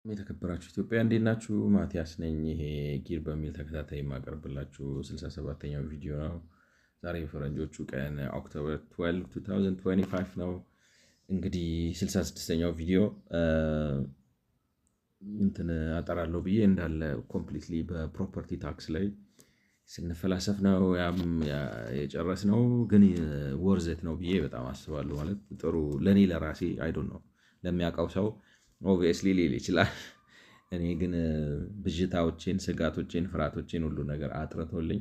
የተከበራችሁ ኢትዮጵያ እንዴት ናችሁ? ማቲያስ ነኝ። ይሄ ጊር በሚል ተከታታይ የማቀርብላችሁ 67ኛው ቪዲዮ ነው። ዛሬ የፈረንጆቹ ቀን ኦክቶበር 12 2025 ነው። እንግዲህ 66ኛው ቪዲዮ እንትን አጠራለሁ ብዬ እንዳለ ኮምፕሊትሊ በፕሮፐርቲ ታክስ ላይ ስንፈላሰፍ ነው የጨረስነው። ግን ወርዘት ነው ብዬ በጣም አስባለሁ። ማለት ጥሩ ለእኔ ለራሴ አይዶን ነው፣ ለሚያውቀው ሰው ኦብቪየስሊ ሊል ይችላል። እኔ ግን ብዥታዎቼን፣ ስጋቶቼን፣ ፍርሃቶቼን ሁሉ ነገር አጥርቶልኝ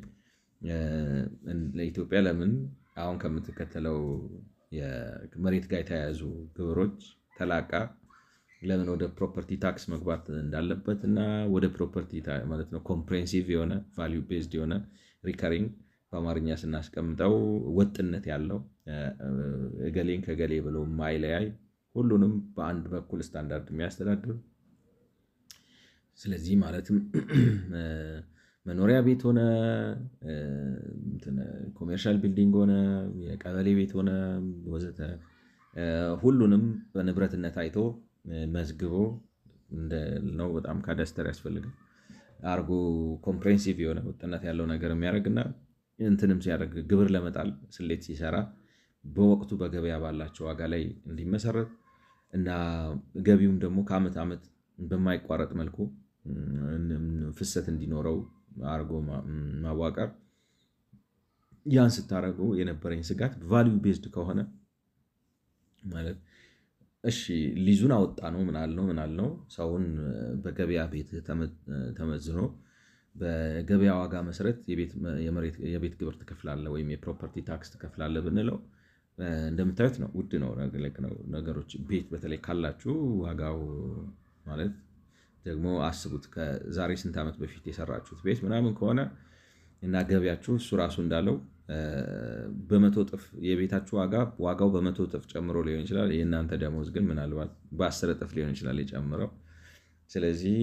ለኢትዮጵያ ለምን አሁን ከምትከተለው የመሬት ጋር የተያያዙ ግብሮች ተላቃ ለምን ወደ ፕሮፐርቲ ታክስ መግባት እንዳለበት እና ወደ ፕሮፐርቲ ማለት ነው ኮምፕሬንሲቭ የሆነ ቫሊዩ ቤዝድ የሆነ ሪከሪንግ በአማርኛ ስናስቀምጠው ወጥነት ያለው እገሌን ከገሌ ብሎ ማይለያይ ሁሉንም በአንድ በኩል ስታንዳርድ የሚያስተዳድር ስለዚህ ማለትም መኖሪያ ቤት ሆነ ኮሜርሻል ቢልዲንግ ሆነ የቀበሌ ቤት ሆነ ወዘተ ሁሉንም በንብረትነት አይቶ መዝግቦ ነው። በጣም ካዳስተር ያስፈልጋል አርጎ ኮምፕሬንሲቭ የሆነ ወጥነት ያለው ነገር የሚያደርግና እንትንም ሲያደርግ ግብር ለመጣል ስሌት ሲሰራ በወቅቱ በገበያ ባላቸው ዋጋ ላይ እንዲመሰረት እና ገቢውም ደግሞ ከዓመት ዓመት በማይቋረጥ መልኩ ፍሰት እንዲኖረው አርጎ ማዋቀር። ያን ስታረጉ የነበረኝ ስጋት ቫልዩ ቤዝድ ከሆነ ማለት እሺ ሊዙን አወጣ ነው ምናልነው ሰውን በገበያ ቤት ተመዝኖ በገበያ ዋጋ መሰረት የቤት ግብር ትከፍላለህ ወይም የፕሮፐርቲ ታክስ ትከፍላለህ ብንለው እንደምታዩት ነው፣ ውድ ነው ነገሮች። ቤት በተለይ ካላችሁ ዋጋው ማለት ደግሞ አስቡት ከዛሬ ስንት ዓመት በፊት የሰራችሁት ቤት ምናምን ከሆነ እና ገበያችሁ እሱ ራሱ እንዳለው በመቶ እጥፍ የቤታችሁ ዋጋው በመቶ እጥፍ ጨምሮ ሊሆን ይችላል። የእናንተ ደሞዝ ግን ምናልባት በ10 እጥፍ ሊሆን ይችላል የጨምረው። ስለዚህ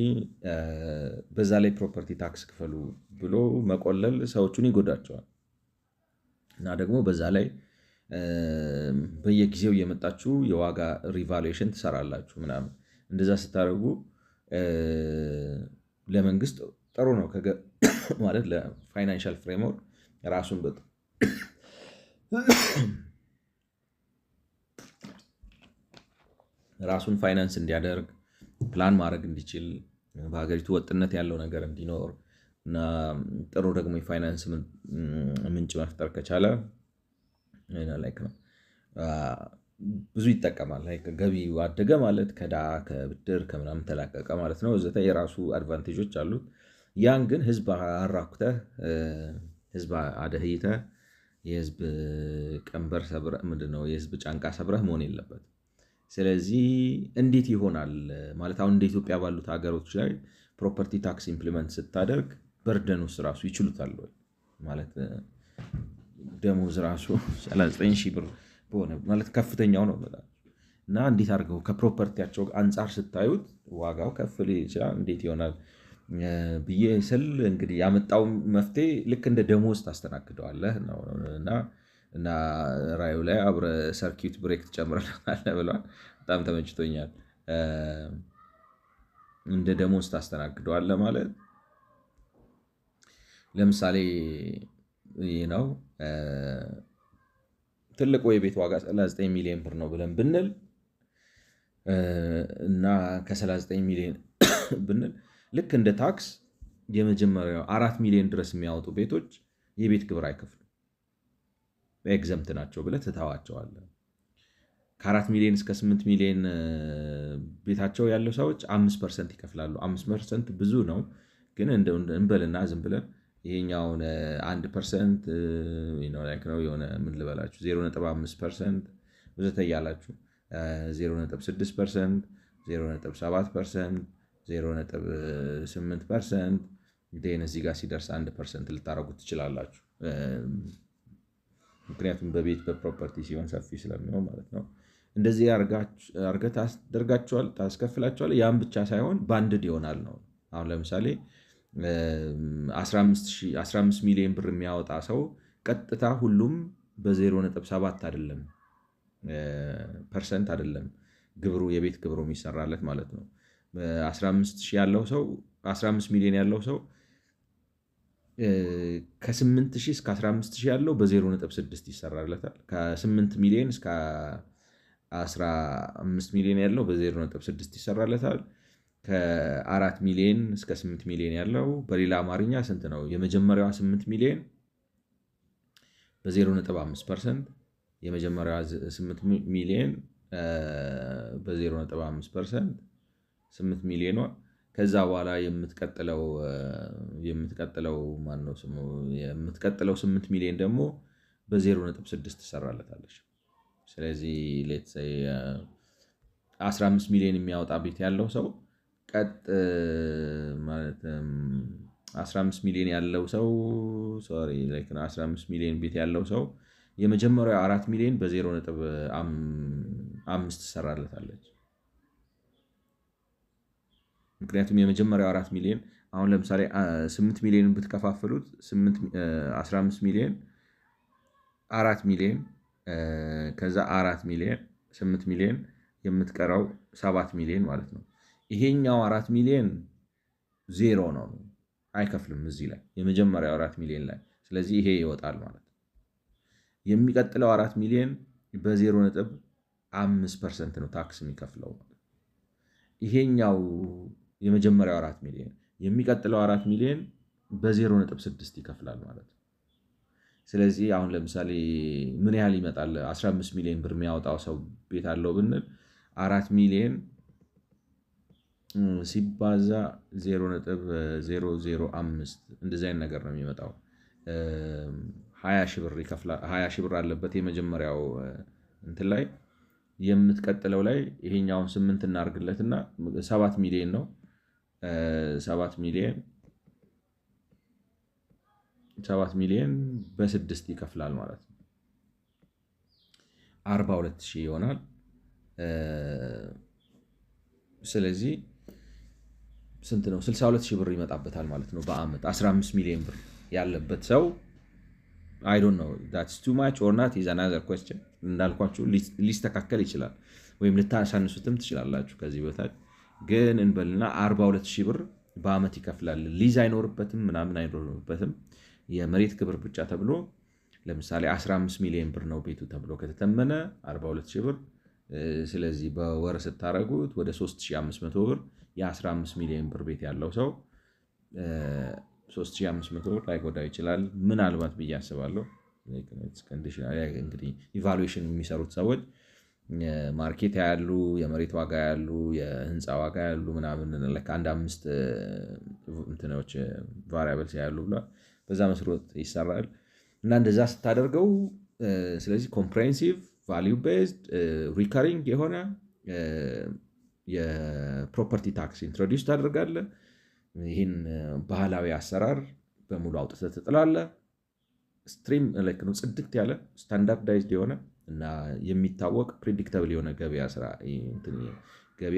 በዛ ላይ ፕሮፐርቲ ታክስ ክፈሉ ብሎ መቆለል ሰዎቹን ይጎዳቸዋል እና ደግሞ በዛ ላይ በየጊዜው እየመጣችሁ የዋጋ ሪቫሉዌሽን ትሰራላችሁ ምናምን። እንደዛ ስታደርጉ ለመንግስት ጥሩ ነው ማለት ለፋይናንሻል ፍሬምወርክ ራሱን ፋይናንስ እንዲያደርግ ፕላን ማድረግ እንዲችል በሀገሪቱ ወጥነት ያለው ነገር እንዲኖር እና ጥሩ ደግሞ የፋይናንስ ምንጭ መፍጠር ከቻለ ብዙ ይጠቀማል። ገቢው አደገ ማለት ከዕዳ ከብድር ከምናምን ተላቀቀ ማለት ነው። እዘተ የራሱ አድቫንቴጆች አሉት። ያን ግን ህዝብ አራኩተህ ህዝብ አደህይተህ የህዝብ ቀንበር ሰብረህ የህዝብ ጫንቃ ሰብረህ መሆን የለበት። ስለዚህ እንዴት ይሆናል ማለት አሁን እንደ ኢትዮጵያ ባሉት ሀገሮች ላይ ፕሮፐርቲ ታክስ ኢምፕሊመንት ስታደርግ በርደን ውስጥ ራሱ ይችሉታል ወይ ማለት ደሞዝ ራሱ 39,000 ብር በሆነ ማለት ከፍተኛው ነው እና እንዴት አድርገው ከፕሮፐርቲያቸው አንጻር ስታዩት ዋጋው ከፍ ሊል ይችላል። እንዴት ይሆናል ብዬ ስል እንግዲህ ያመጣው መፍትሄ ልክ እንደ ደሞዝ ታስተናግደዋለህ እና ራዩ ላይ አብረ ሰርኪዩት ብሬክ ትጨምራለህ ብሏል። በጣም ተመችቶኛል። እንደ ደሞዝ ታስተናግደዋለህ ማለት ለምሳሌ ነው ትልቁ የቤት ዋጋ 39 ሚሊዮን ብር ነው ብለን ብንል እና ከ39 ሚሊዮን ብንል ልክ እንደ ታክስ የመጀመሪያው 4 ሚሊዮን ድረስ የሚያወጡ ቤቶች የቤት ግብር አይከፍሉም፣ ኤግዘምት ናቸው ብለህ ትተዋቸዋለህ። ከ4 ሚሊዮን እስከ 8 ሚሊዮን ቤታቸው ያለው ሰዎች 5% ይከፍላሉ። 5% ብዙ ነው፣ ግን እንበልና ዝም ብለን ይሄኛውን 1% ነው የሆነ ምን ልበላችሁ 0.5% ወዘተ እያላችሁ 0.6%፣ 0.7%፣ 0.8% እዚህ ጋር ሲደርስ 1% ልታረጉት ትችላላችሁ። ምክንያቱም በቤት በፕሮፐርቲ ሲሆን ሰፊ ስለሚሆን ማለት ነው። እንደዚህ አርገህ ታስከፍላቸዋል። ያን ብቻ ሳይሆን ባንድድ ይሆናል ነው። አሁን ለምሳሌ 15 ሚሊዮን ብር የሚያወጣ ሰው ቀጥታ ሁሉም በ0.7 አይደለም ፐርሰንት አይደለም ግብሩ የቤት ግብሩ የሚሰራለት ማለት ነው። 15 ያለው ሰው 15 ሚሊዮን ያለው ሰው ከ8 ሺህ እስከ 15 ሺህ ያለው በ0.6 ይሰራለታል። ከ8 ሚሊዮን እስከ 15 ሚሊዮን ያለው በ0.6 ይሰራለታል። ከ4 ሚሊዮን እስከ 8 ሚሊዮን ያለው በሌላ አማርኛ ስንት ነው? የመጀመሪያዋ 8 ሚሊዮን በ0.5%፣ የመጀመሪያዋ 8 ሚሊዮን በ0.5% 8 ሚሊዮኗ። ከዛ በኋላ የምትቀጥለው ማነው ስሙ የምትቀጥለው 8 ሚሊዮን ደግሞ በ0.6 ትሰራለታለች። ስለዚህ ሌትስ ሴይ 15 ሚሊዮን የሚያወጣ ቤት ያለው ሰው ማለት 15 ሚሊዮን ያለው ሰው 15 ሚሊዮን ቤት ያለው ሰው የመጀመሪያው 4 ሚሊዮን በ0.5 ትሰራለታለች። ምክንያቱም የመጀመሪያው 4 ሚሊዮን አሁን ለምሳሌ 8 ሚሊዮን ብትከፋፍሉት 15 ሚሊዮን 4 ሚሊዮን ከዛ 4 ሚሊዮን 8 ሚሊዮን የምትቀረው 7 ሚሊዮን ማለት ነው። ይሄኛው 4 ሚሊዮን ዜሮ ነው፣ አይከፍልም እዚህ ላይ የመጀመሪያው 4 ሚሊዮን ላይ። ስለዚህ ይሄ ይወጣል ማለት ነው። የሚቀጥለው 4 ሚሊዮን በ0.5% ነው ታክስ የሚከፍለው። ይሄኛው የመጀመሪያው 4 ሚሊዮን የሚቀጥለው 4 ሚሊዮን በ0.6 ይከፍላል ማለት ነው። ስለዚህ አሁን ለምሳሌ ምን ያህል ይመጣል? 15 ሚሊዮን ብር የሚያወጣው ሰው ቤት አለው ብንል 4 ሚሊዮን ሲባዛ 0.005 እንደዚህ አይነት ነገር ነው የሚመጣው። 20 ሺህ ብር አለበት የመጀመሪያው እንትን ላይ። የምትቀጥለው ላይ ይሄኛውን 8 እናርግለትና 7 ሚሊዮን ነው። 7 ሚሊዮን በ6 ይከፍላል ማለት ነው። 42,000 ይሆናል። ስለዚህ ስንት ነው? 62,000 ብር ይመጣበታል ማለት ነው በአመት። 15 ሚሊዮን ብር ያለበት ሰው I don't know that's too much or not is another question። እንዳልኳችሁ ሊስተካከል ይችላል ወይም ልታሳንሱትም ትችላላችሁ ከዚህ በታች ግን እንበልና 42,000 ብር በአመት ይከፍላል። ሊዝ አይኖርበትም ምናምን አይኖርበትም። የመሬት ግብር ብቻ ተብሎ ለምሳሌ 15 ሚሊዮን ብር ነው ቤቱ ተብሎ ከተተመነ 42,000 ብር። ስለዚህ በወር ስታረጉት ወደ 3500 ብር የ15 ሚሊዮን ብር ቤት ያለው ሰው 3500 ብር ላይጎዳ ይችላል ምናልባት ብዬ አስባለሁ። እንግዲህ ኢቫሉዌሽን የሚሰሩት ሰዎች ማርኬት ያሉ የመሬት ዋጋ ያሉ የህንፃ ዋጋ ያሉ ምናምን አንድ 5 እንትኖች ቫሪያብልስ ያሉ ብሏል። በዛ መስሮት ይሰራል እና እንደዛ ስታደርገው ስለዚህ ኮምፕሬሄንሲቭ ቫሊዩ ቤዝድ ሪከሪንግ የሆነ የፕሮፐርቲ ታክስ ኢንትሮዲውስ ታደርጋለህ። ይህን ባህላዊ አሰራር በሙሉ አውጥተህ ትጥላለህ። ስትሪም ላይክ ነው ጽድት ያለ ስታንዳርዳይዝድ የሆነ እና የሚታወቅ ፕሪዲክተብል የሆነ ገበያ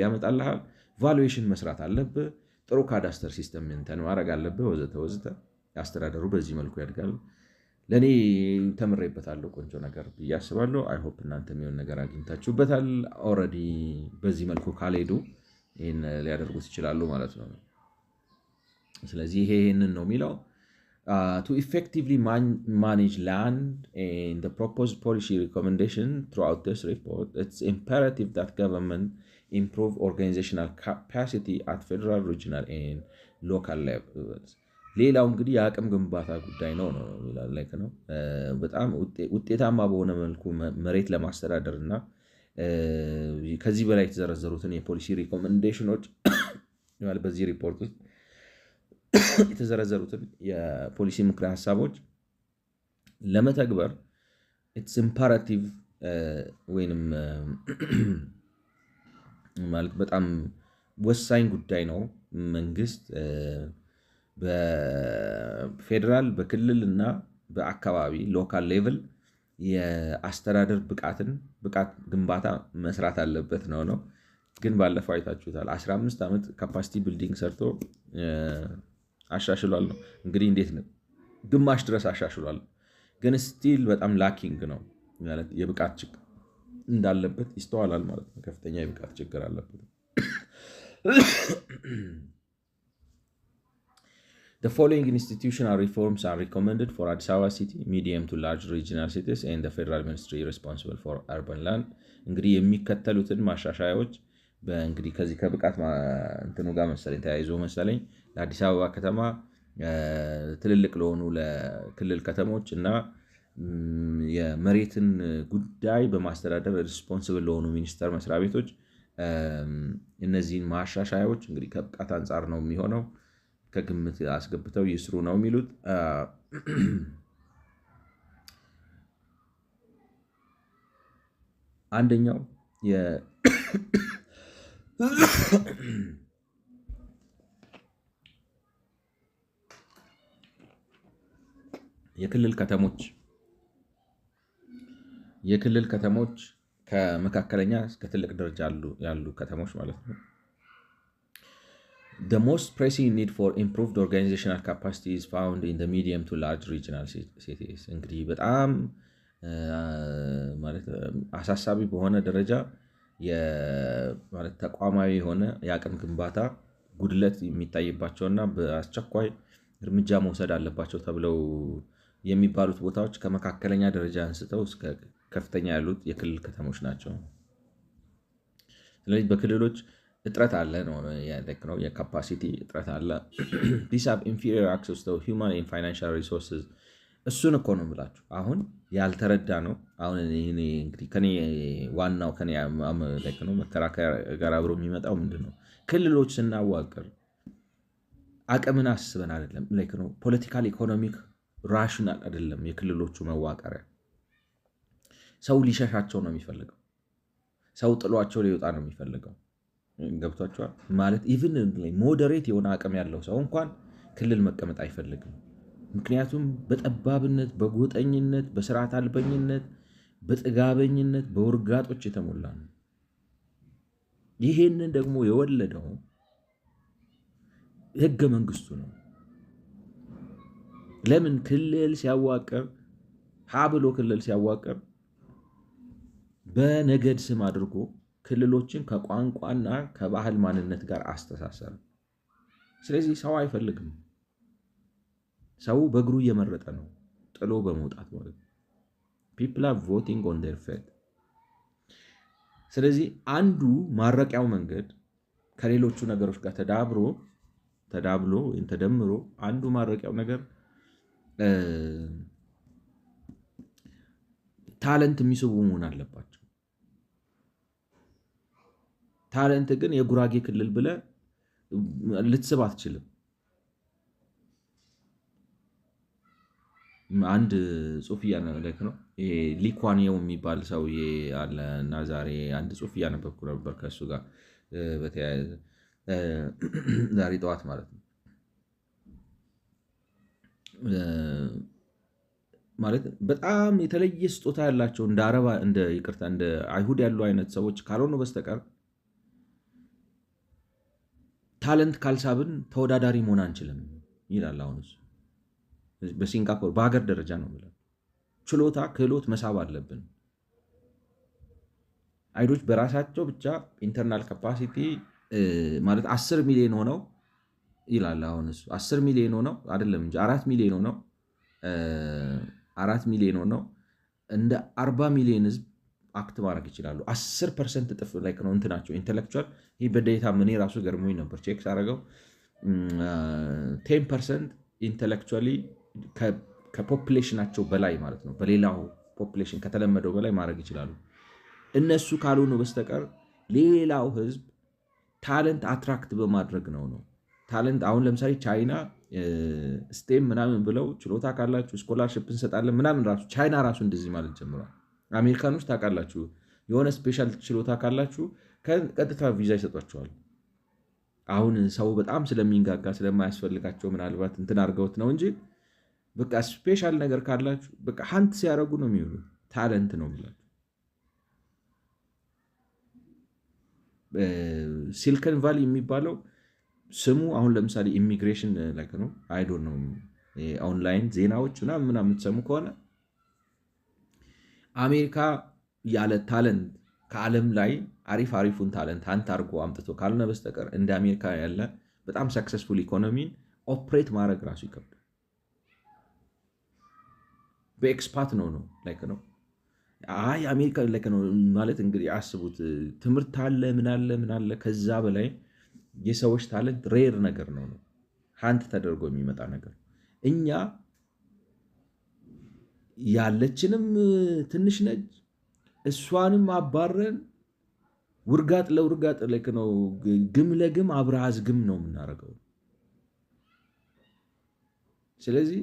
ያመጣልሃል። ቫሉዌሽን መስራት አለብህ። ጥሩ ካዳስተር ሲስተም እንትን ማድረግ አለብህ ወዘተ ወዘተ። አስተዳደሩ በዚህ መልኩ ያድጋል። ለእኔ ተምሬበታለሁ ቆንጆ ነገር ብዬ አስባለሁ። አይሆፕ እናንተ የሚሆን ነገር አግኝታችሁበታል። ኦልሬዲ በዚህ መልኩ ካልሄዱ ይህን ሊያደርጉት ይችላሉ ማለት ነው። ስለዚህ ይሄንን ነው የሚለው to effectively manage land and the proposed policy recommendation throughout this report, it's imperative that government improve organizational capacity at federal, regional and local levels። ሌላው እንግዲህ የአቅም ግንባታ ጉዳይ ነው ላይክ ነው። በጣም ውጤታማ በሆነ መልኩ መሬት ለማስተዳደር እና ከዚህ በላይ የተዘረዘሩትን የፖሊሲ ሪኮሜንዴሽኖች በዚህ ሪፖርት ውስጥ የተዘረዘሩትን የፖሊሲ ምክረ ሀሳቦች ለመተግበር ኢትስ ኢምፐራቲቭ ወይንም ማለት በጣም ወሳኝ ጉዳይ ነው። መንግስት በፌዴራል በክልል እና በአካባቢ ሎካል ሌቭል የአስተዳደር ብቃት ግንባታ መስራት አለበት ነው። ግን ባለፈው አይታችሁታል 15 ዓመት ካፓሲቲ ቢልዲንግ ሰርቶ አሻሽሏል ነው። እንግዲህ እንዴት ነው ግማሽ ድረስ አሻሽሏል፣ ግን ስቲል በጣም ላኪንግ ነው ማለት የብቃት ችግር እንዳለበት ይስተዋላል ማለት ነው። ከፍተኛ የብቃት ችግር አለበት። The following institutional reforms are recommended for Addis Ababa City, medium to large regional cities, and the federal ministry responsible for urban land. እንግዲህ የሚከተሉትን ማሻሻያዎች በእንግዲህ ከዚህ ከብቃት እንትኑ ጋር መሰለኝ ተያይዞ መሰለኝ ለአዲስ አበባ ከተማ ትልልቅ ለሆኑ ለክልል ከተሞች እና የመሬትን ጉዳይ በማስተዳደር ሪስፖንሲብል ለሆኑ ሚኒስቴር መስሪያ ቤቶች እነዚህን ማሻሻያዎች እንግዲህ ከብቃት አንጻር ነው የሚሆነው ከግምት አስገብተው ይስሩ ነው የሚሉት። አንደኛው የክልል ከተሞች ከመካከለኛ እስከ ትልቅ ደረጃ ያሉ ከተሞች ማለት ነው። The most pressing need for improved organizational capacity is found in the medium to large regional cities. እንግዲህ በጣም ማለት አሳሳቢ በሆነ ደረጃ ማለት ተቋማዊ የሆነ የአቅም ግንባታ ጉድለት የሚታይባቸውና በአስቸኳይ እርምጃ መውሰድ አለባቸው ተብለው የሚባሉት ቦታዎች ከመካከለኛ ደረጃ አንስተው እስከ ከፍተኛ ያሉት የክልል ከተሞች ናቸው። ስለዚህ በክልሎች እጥረት አለ ነው የካፓሲቲ እጥረት አለ። These have inferior access to human and financial resources. እሱን እኮ ነው የምላችሁ አሁን ያልተረዳ ነው። አሁን እንግዲህ ከኔ ዋናው ከኔ መከራከሪያ ጋር አብሮ የሚመጣው ምንድን ነው? ክልሎች ስናዋቅር አቅምን አስበን አይደለም። ፖለቲካል ኢኮኖሚክ ራሽናል አይደለም። የክልሎቹ መዋቀሪያ ሰው ሊሸሻቸው ነው የሚፈልገው። ሰው ጥሏቸው ሊወጣ ነው የሚፈልገው። ገብቷቸዋል ማለት ኢቭን ሞዴሬት የሆነ አቅም ያለው ሰው እንኳን ክልል መቀመጥ አይፈልግም። ምክንያቱም በጠባብነት፣ በጎጠኝነት፣ በስርዓት አልበኝነት፣ በጥጋበኝነት፣ በውርጋጦች የተሞላ ነው። ይሄንን ደግሞ የወለደው ህገ መንግስቱ ነው። ለምን ክልል ሲያዋቅር ብሎ ክልል ሲያዋቅር በነገድ ስም አድርጎ ክልሎችን ከቋንቋና ከባህል ማንነት ጋር አስተሳሰረ። ስለዚህ ሰው አይፈልግም። ሰው በእግሩ እየመረጠ ነው ጥሎ በመውጣት ማለት ነው። people are voting on their fate። ስለዚህ አንዱ ማረቂያው መንገድ ከሌሎቹ ነገሮች ጋር ተዳብሎ ወይም ተደምሮ አንዱ ማረቂያው ነገር ታለንት የሚስቡ መሆን አለባቸው። ታለንት ግን የጉራጌ ክልል ብለህ ልትስብ አትችልም። አንድ ጽሑፍ እያነበብኩ ነው። ሊኳኒየው የሚባል ሰውዬ አለ እና ዛሬ አንድ ጽሑፍ እያነበብኩ ነበር ከእሱ ጋር በተያያዘ ዛሬ ጠዋት ማለት ነው። ማለት በጣም የተለየ ስጦታ ያላቸው እንደ አይሁድ ያሉ አይነት ሰዎች ካልሆኑ በስተቀር ታለንት ካልሳብን ተወዳዳሪ መሆን አንችልም ይላል። አሁን እሱ በሲንጋፖር በሀገር ደረጃ ነው ብለ ችሎታ ክህሎት መሳብ አለብን። አይሁዶች በራሳቸው ብቻ ኢንተርናል ካፓሲቲ ማለት 10 ሚሊዮን ሆነው ይላል። አሁን እሱ 10 ሚሊዮን ሆነው አይደለም እንጂ 4 ሚሊዮን ሆነው 4 ሚሊዮን ሆነው እንደ 40 ሚሊዮን ህዝብ አክት ማድረግ ይችላሉ። 10% እጥፍ ላይ ነው እንትናቸው ኢንተሌክቹዋል። ይህ በዴታ ምን ራሱ ገርሞኝ ነበር ቼክ ሳደርገው 10% ኢንተሌክቹዋሊ ከፖፕሌሽናቸው በላይ ማለት ነው። በሌላው ፖፕሌሽን ከተለመደው በላይ ማድረግ ይችላሉ። እነሱ ካልሆኑ በስተቀር ሌላው ህዝብ ታለንት አትራክት በማድረግ ነው። ታለንት አሁን ለምሳሌ ቻይና ስቴም ምናምን ብለው ችሎታ ካላችሁ ስኮላርሽፕ እንሰጣለን ምናምን ራሱ ቻይና ራሱ እንደዚህ ማለት ጀምሯል። አሜሪካኖች ታውቃላችሁ የሆነ ስፔሻል ችሎታ ካላችሁ ቀጥታ ቪዛ ይሰጧቸዋል። አሁን ሰው በጣም ስለሚንጋጋ ስለማያስፈልጋቸው ምናልባት እንትን አድርገውት ነው እንጂ በቃ ስፔሻል ነገር ካላችሁ በቃ ሀንት ሲያደርጉ ነው የሚውሉ። ታለንት ነው ብላችሁ ሲሊከን ቫሊ የሚባለው ስሙ አሁን ለምሳሌ ኢሚግሬሽን ላይ ነው። አይዶ ነው ኦንላይን ዜናዎች ምናምን የምትሰሙ ከሆነ አሜሪካ ያለ ታለንት ከዓለም ላይ አሪፉን ታለንት አንተ አድርጎ አምጥቶ ካልሆነ በስተቀር እንደ አሜሪካ ያለ በጣም ሰክሰስፉል ኢኮኖሚን ኦፕሬት ማድረግ ራሱ ይከብዳል። በኤክስፓት ነው ላይክ ነው። አይ አሜሪካ ላይክ ነው ማለት እንግዲህ አስቡት፣ ትምህርት አለ ምን አለ ከዛ በላይ የሰዎች ታለንት ሬር ነገር ነው ሃንት ተደርጎ የሚመጣ ነገር። እኛ ያለችንም ትንሽ ነች፣ እሷንም አባረን ውርጋጥ ለውርጋጥ ላይክ ነው ግም ለግም አብረሃዝ ግም ነው የምናደርገው። ስለዚህ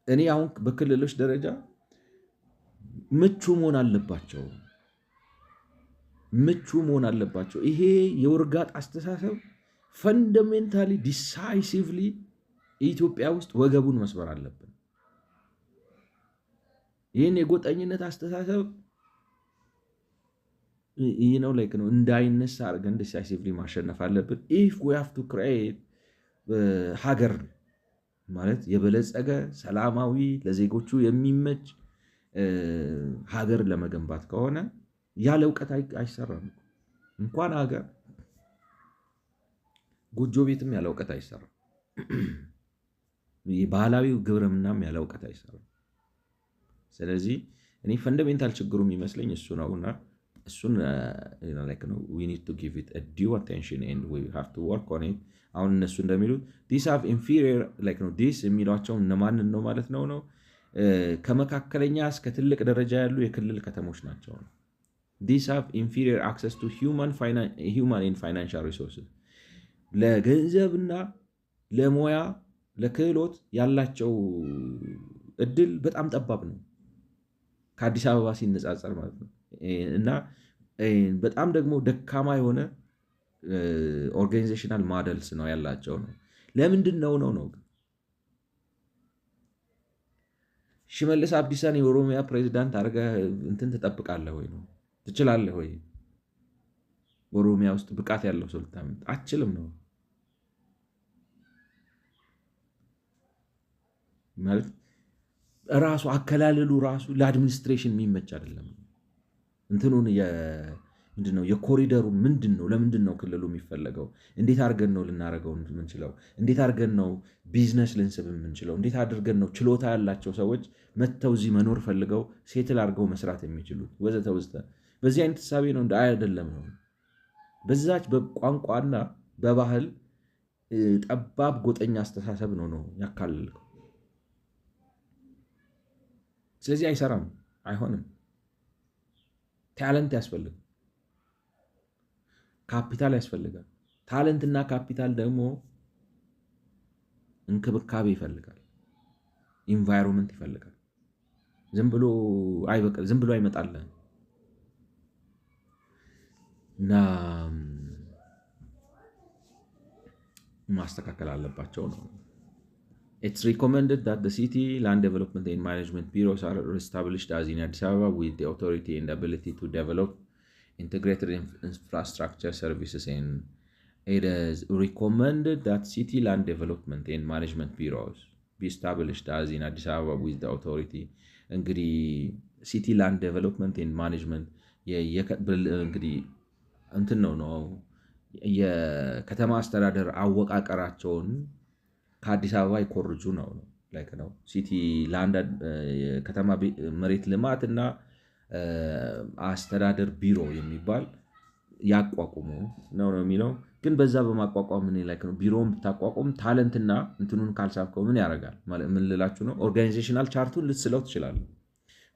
እኔ አሁን በክልሎች ደረጃ ምቹ መሆን አለባቸው። ይሄ የውርጋጥ አስተሳሰብ ፈንዳሜንታሊ ዲሳይሲቭሊ ኢትዮጵያ ውስጥ ወገቡን መስበር አለብን። ይህን የጎጠኝነት አስተሳሰብ ይህ ነው ላይክ ነው እንዳይነሳ አድርገን ዲሳይሲቭሊ ማሸነፍ አለብን። ኢፍ ዊ ሃቭ ቱ ክሪኤት ሀገር ማለት የበለጸገ ሰላማዊ ለዜጎቹ የሚመች ሀገር ለመገንባት ከሆነ ያለ እውቀት አይሰራም። እንኳን ሀገር ጎጆ ቤትም ያለ እውቀት አይሰራም። ባህላዊ ግብርናም ያለ እውቀት አይሰራም። ስለዚህ እኔ ፈንዳሜንታል ችግሩ የሚመስለኝ እሱ ነውና እሱን ላይክ ነው we need to give it a due attention and we have to work on it። አሁን እነሱ እንደሚሉት these have inferior like ነው this የሚሏቸው እነማንን ነው ማለት ነው ከመካከለኛ እስከ ትልቅ ደረጃ ያሉ የክልል ከተሞች ናቸው። these have inferior access to human and financial resources ለገንዘብና ለሙያ ለክህሎት ያላቸው እድል በጣም ጠባብ ነው ከአዲስ አበባ ሲነጻጸር ማለት ነው። እና በጣም ደግሞ ደካማ የሆነ ኦርጋናይዜሽናል ማደልስ ነው ያላቸው ነው። ለምንድን ነው ሽመልስ አብዲሳን የኦሮሚያ ፕሬዚዳንት አድርገህ እንትን ትጠብቃለህ ወይ ነው? ትችላለህ ወይ? ኦሮሚያ ውስጥ ብቃት ያለው ሰው ልታመጣ አትችልም ነው ማለት። ራሱ አከላለሉ ራሱ ለአድሚኒስትሬሽን የሚመች አይደለም። እንትኑን ምንድነው የኮሪደሩን ምንድነው ለምንድነው ክልሉ የሚፈለገው? እንዴት አድርገን ነው ልናደርገው የምንችለው? እንዴት አድርገን ነው ቢዝነስ ልንስብ የምንችለው? እንዴት አድርገን ነው ችሎታ ያላቸው ሰዎች መጥተው እዚህ መኖር ፈልገው ሴትል አድርገው መስራት የሚችሉት? ወዘተ ወዘተ። በዚህ አይነት ተሳቢ ነው አይደለም ነው። በዛች በቋንቋና በባህል ጠባብ ጎጠኛ አስተሳሰብ ነው ያካልልከው። ስለዚህ አይሰራም፣ አይሆንም። ታለንት ያስፈልጋል፣ ካፒታል ያስፈልጋል። ታለንትና ካፒታል ደግሞ እንክብካቤ ይፈልጋል፣ ኢንቫይሮንመንት ይፈልጋል። ዝም ብሎ አይመጣልህም። እና ማስተካከል አለባቸው ነው። It's recommended that the city land development and management bureaus are established as in Addis Ababa with the authority and ability to develop integrated infrastructure services, and it is recommended that city land development and management bureaus be established as in Addis Ababa with the authority. እንግዲህ ሲቲ ላንድ ዴቨሎፕመንት ኤንድ ማኔጅመንት እንግዲህ እንትን ነው የከተማ አስተዳደር አወቃቀራቸውን ከአዲስ አበባ ይኮርጁ ነው ላይክ ነው። ሲቲ ላንድ ከተማ መሬት ልማት እና አስተዳደር ቢሮ የሚባል ያቋቁሙ ነው የሚለው። ግን በዛ በማቋቋም ምን ላይክ ነው ቢሮውን ብታቋቁም ታለንትና እንትኑን ካልሳብከው ምን ያደርጋል? ምን ልላችሁ ነው? ኦርጋናይዜሽናል ቻርቱን ልትስለው ትችላለህ።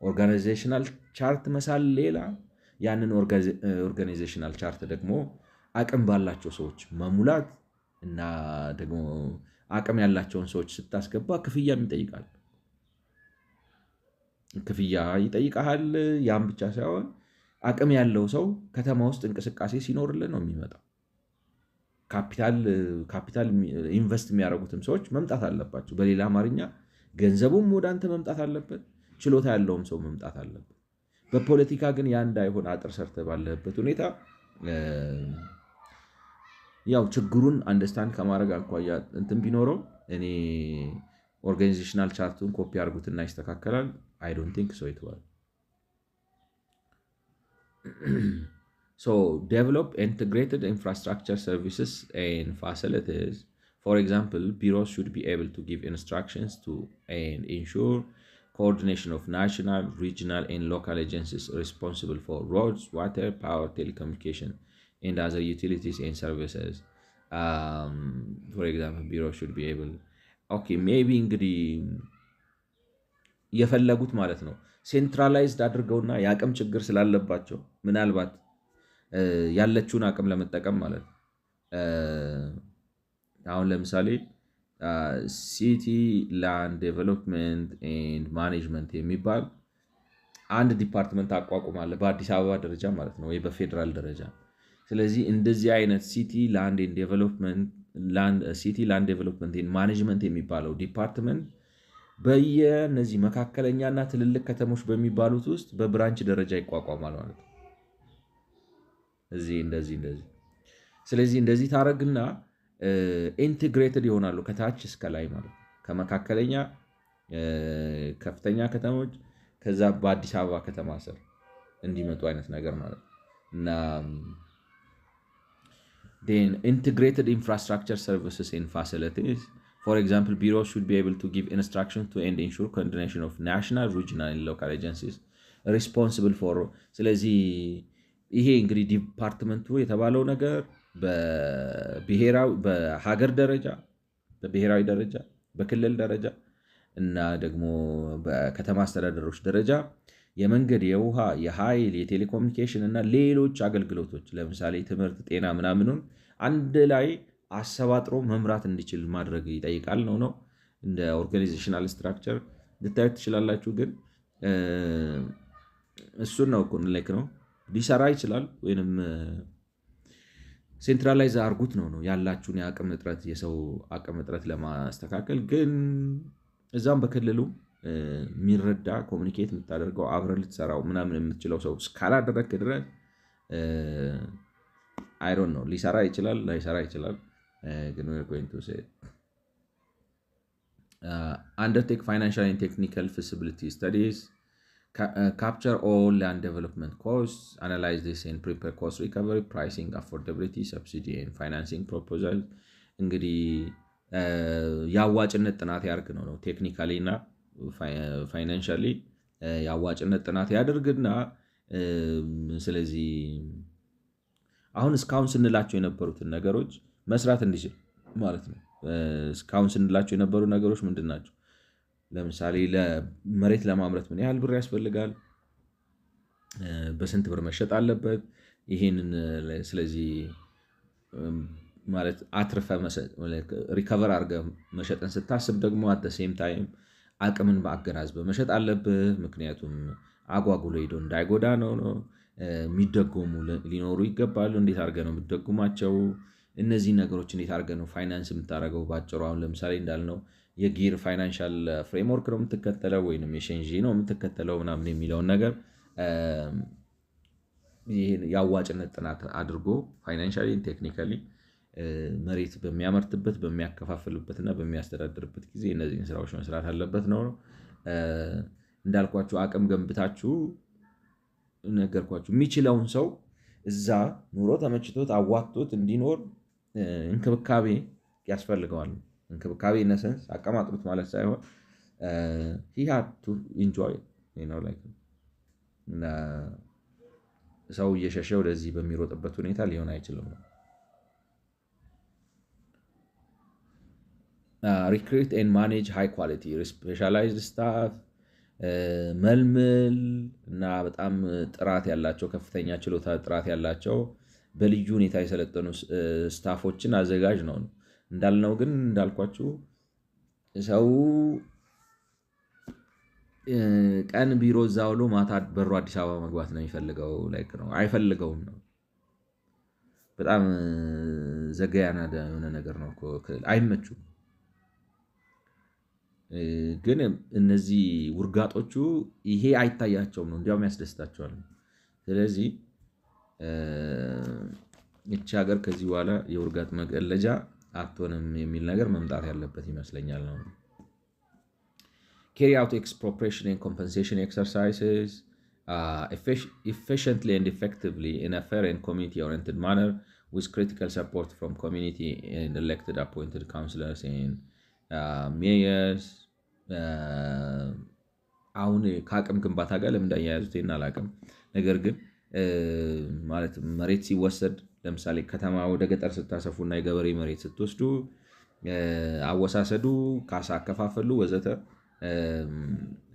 ኦርጋናይዜሽናል ቻርት መሳል ሌላ፣ ያንን ኦርጋናይዜሽናል ቻርት ደግሞ አቅም ባላቸው ሰዎች መሙላት እና ደግሞ አቅም ያላቸውን ሰዎች ስታስገባ ክፍያም ይጠይቃል። ክፍያ ይጠይቃል። ያም ብቻ ሳይሆን አቅም ያለው ሰው ከተማ ውስጥ እንቅስቃሴ ሲኖርልን ነው የሚመጣው። ካፒታል ኢንቨስት የሚያደርጉትም ሰዎች መምጣት አለባቸው። በሌላ አማርኛ ገንዘቡም ወደ አንተ መምጣት አለበት፣ ችሎታ ያለውም ሰው መምጣት አለበት። በፖለቲካ ግን ያ እንዳይሆን አጥር ሰርተ ባለበት ሁኔታ ያው ችግሩን አንደርስታንድ ከማድረግ አኳያ እንትን ቢኖረው እኔ ኦርጋናይዜሽናል ቻርቱን ኮፒ አድርጉትና ይስተካከላል። አይ ዶንት ቲንክ ሶ ይተዋል። So develop integrated infrastructure services and facilities. For example, bureaus should be able to give instructions to and ensure coordination of national, regional, and local agencies responsible for roads, water, power, telecommunication, and other utilities and services. For example, bureaus should be able. Okay, maybe እንግዲህ የፈለጉት ማለት ነው ሴንትራላይዝድ አድርገውና የአቅም ችግር ስላለባቸው ምናልባት ያለችውን አቅም ለመጠቀም ማለት ነው። አሁን ለምሳሌ ሲቲ ላንድ ዴቨሎፕመንት ኤንድ ማኔጅመንት የሚባል አንድ ዲፓርትመንት አቋቁማለ በአዲስ አበባ ደረጃ ማለት ነው፣ ወይ በፌዴራል ደረጃ። ስለዚህ እንደዚህ አይነት ሲቲ ላንድ ዴቨሎፕመንት ኤንድ ማኔጅመንት የሚባለው ዲፓርትመንት በየነዚህ መካከለኛና ትልልቅ ከተሞች በሚባሉት ውስጥ በብራንች ደረጃ ይቋቋማል ማለት ነው። እንደዚህ ስለዚህ እንደዚህ ታረግና ኢንቴግሬትድ ይሆናሉ ከታች እስከ ላይ ማለት ነው። ከመካከለኛ ከፍተኛ ከተሞች ከዛ በአዲስ አበባ ከተማ ስር እንዲመጡ አይነት ነገር ማለት ነው። እና then integrated infrastructure services and facilities. For example, bureaus should be able to give instructions to and ensure coordination of national, regional, and local agencies responsible for. ስለዚህ ይሄ እንግዲህ ዲፓርትመንቱ የተባለው ነገር በሀገር ደረጃ፣ በብሔራዊ ደረጃ፣ በክልል ደረጃ እና ደግሞ በከተማ አስተዳደሮች ደረጃ የመንገድ፣ የውሃ፣ የኃይል፣ የቴሌኮሙኒኬሽን እና ሌሎች አገልግሎቶች ለምሳሌ ትምህርት፣ ጤና ምናምኑን አንድ ላይ አሰባጥሮ መምራት እንዲችል ማድረግ ይጠይቃል ነው። እንደ ኦርጋናይዜሽናል ስትራክቸር ልታዩት ትችላላችሁ። ግን እሱን ነው ነው ሊሰራ ይችላል ወይንም ሴንትራላይዝ አርጉት ነው ያላችሁን የአቅም እጥረት፣ የሰው አቅም እጥረት ለማስተካከል። ግን እዛም በክልሉ የሚረዳ ኮሚኒኬት የምታደርገው አብረ ልትሰራው ምናምን የምትችለው ሰው እስካላደረክ ድረስ አይ ዶንት ኖ ሊሰራ ይችላል ላይሰራ ይችላል። ግን we're going to say undertake financial and technical feasibility studies, capture all land development costs, analyze this and prepare cost recovery, pricing, affordability, subsidy and financing proposal. እንግዲህ ያዋጭነት ጥናት ያርግ ነው ቴክኒካሊ እና ፋይናንሻሊ ያዋጭነት ጥናት ያደርግና ስለዚህ አሁን እስካሁን ስንላቸው የነበሩትን ነገሮች መስራት እንዲችል ማለት ነው። እስካሁን ስንላቸው የነበሩ ነገሮች ምንድን ናቸው? ለምሳሌ ለመሬት ለማምረት ምን ያህል ብር ያስፈልጋል? በስንት ብር መሸጥ አለበት? ይሄንን ስለዚህ ማለት አትርፈ ሪከቨር አድርገ መሸጥን ስታስብ ደግሞ አት ሴም ታይም አቅምን በአገናዝበ መሸጥ አለብህ። ምክንያቱም አጓጉሎ ሄዶ እንዳይጎዳ ነው። የሚደጎሙ ሊኖሩ ይገባሉ። እንዴት አድርገ ነው የሚደጉማቸው? እነዚህ ነገሮች እንዴት አድርገ ነው ፋይናንስ የምታደርገው? ባጭሩ አሁን ለምሳሌ እንዳልነው የጊር ፋይናንሻል ፍሬምወርክ ነው የምትከተለው ወይንም የሸንጂ ነው የምትከተለው ምናምን የሚለውን ነገር ይህን የአዋጭነት ጥናት አድርጎ ፋይናንሻሊ ቴክኒካሊ መሬት በሚያመርትበት በሚያከፋፍልበት እና በሚያስተዳድርበት ጊዜ እነዚህን ስራዎች መስራት አለበት ነው። እንዳልኳችሁ አቅም ገንብታችሁ ነገርኳችሁ የሚችለውን ሰው እዛ ኑሮ ተመችቶት አዋጥቶት እንዲኖር እንክብካቤ ያስፈልገዋል። እንክብካቤ ነሰንስ አቀማጥሩት ማለት ሳይሆን he had to enjoy እና ሰው እየሸሸ ወደዚህ በሚሮጥበት ሁኔታ ሊሆን አይችልም ነው። recruit and manage high quality specialized staff መልምል እና በጣም ጥራት ያላቸው ከፍተኛ ችሎታ ጥራት ያላቸው በልዩ ሁኔታ የሰለጠኑ ስታፎችን አዘጋጅ ነው እንዳልነው። ግን እንዳልኳችሁ ሰው ቀን ቢሮ እዛው ሎ ማታ በሩ አዲስ አበባ መግባት ነው የሚፈልገው ነው አይፈልገውም ነው። በጣም ዘገያና የሆነ ነገር ነው አይመቹም። ግን እነዚህ ውርጋጦቹ ይሄ አይታያቸውም ነው እንዲያውም ያስደስታቸዋል። ስለዚህ እቺ ሀገር ከዚህ በኋላ የውርጋጥ መቀለጃ አትሆንም የሚል ነገር መምጣት ያለበት ይመስለኛል ነው። carry out expropriation and compensation exercises efficiently and effectively in a fair and community-oriented manner with critical support from community and elected appointed councillors and mayors. አሁን ከአቅም ግንባታ ጋር ለምን እንዳያያዙት አላውቅም። ነገር ግን ማለት መሬት ሲወሰድ ለምሳሌ ከተማ ወደ ገጠር ስታሰፉና የገበሬ መሬት ስትወስዱ አወሳሰዱ፣ ካሳ አከፋፈሉ ወዘተ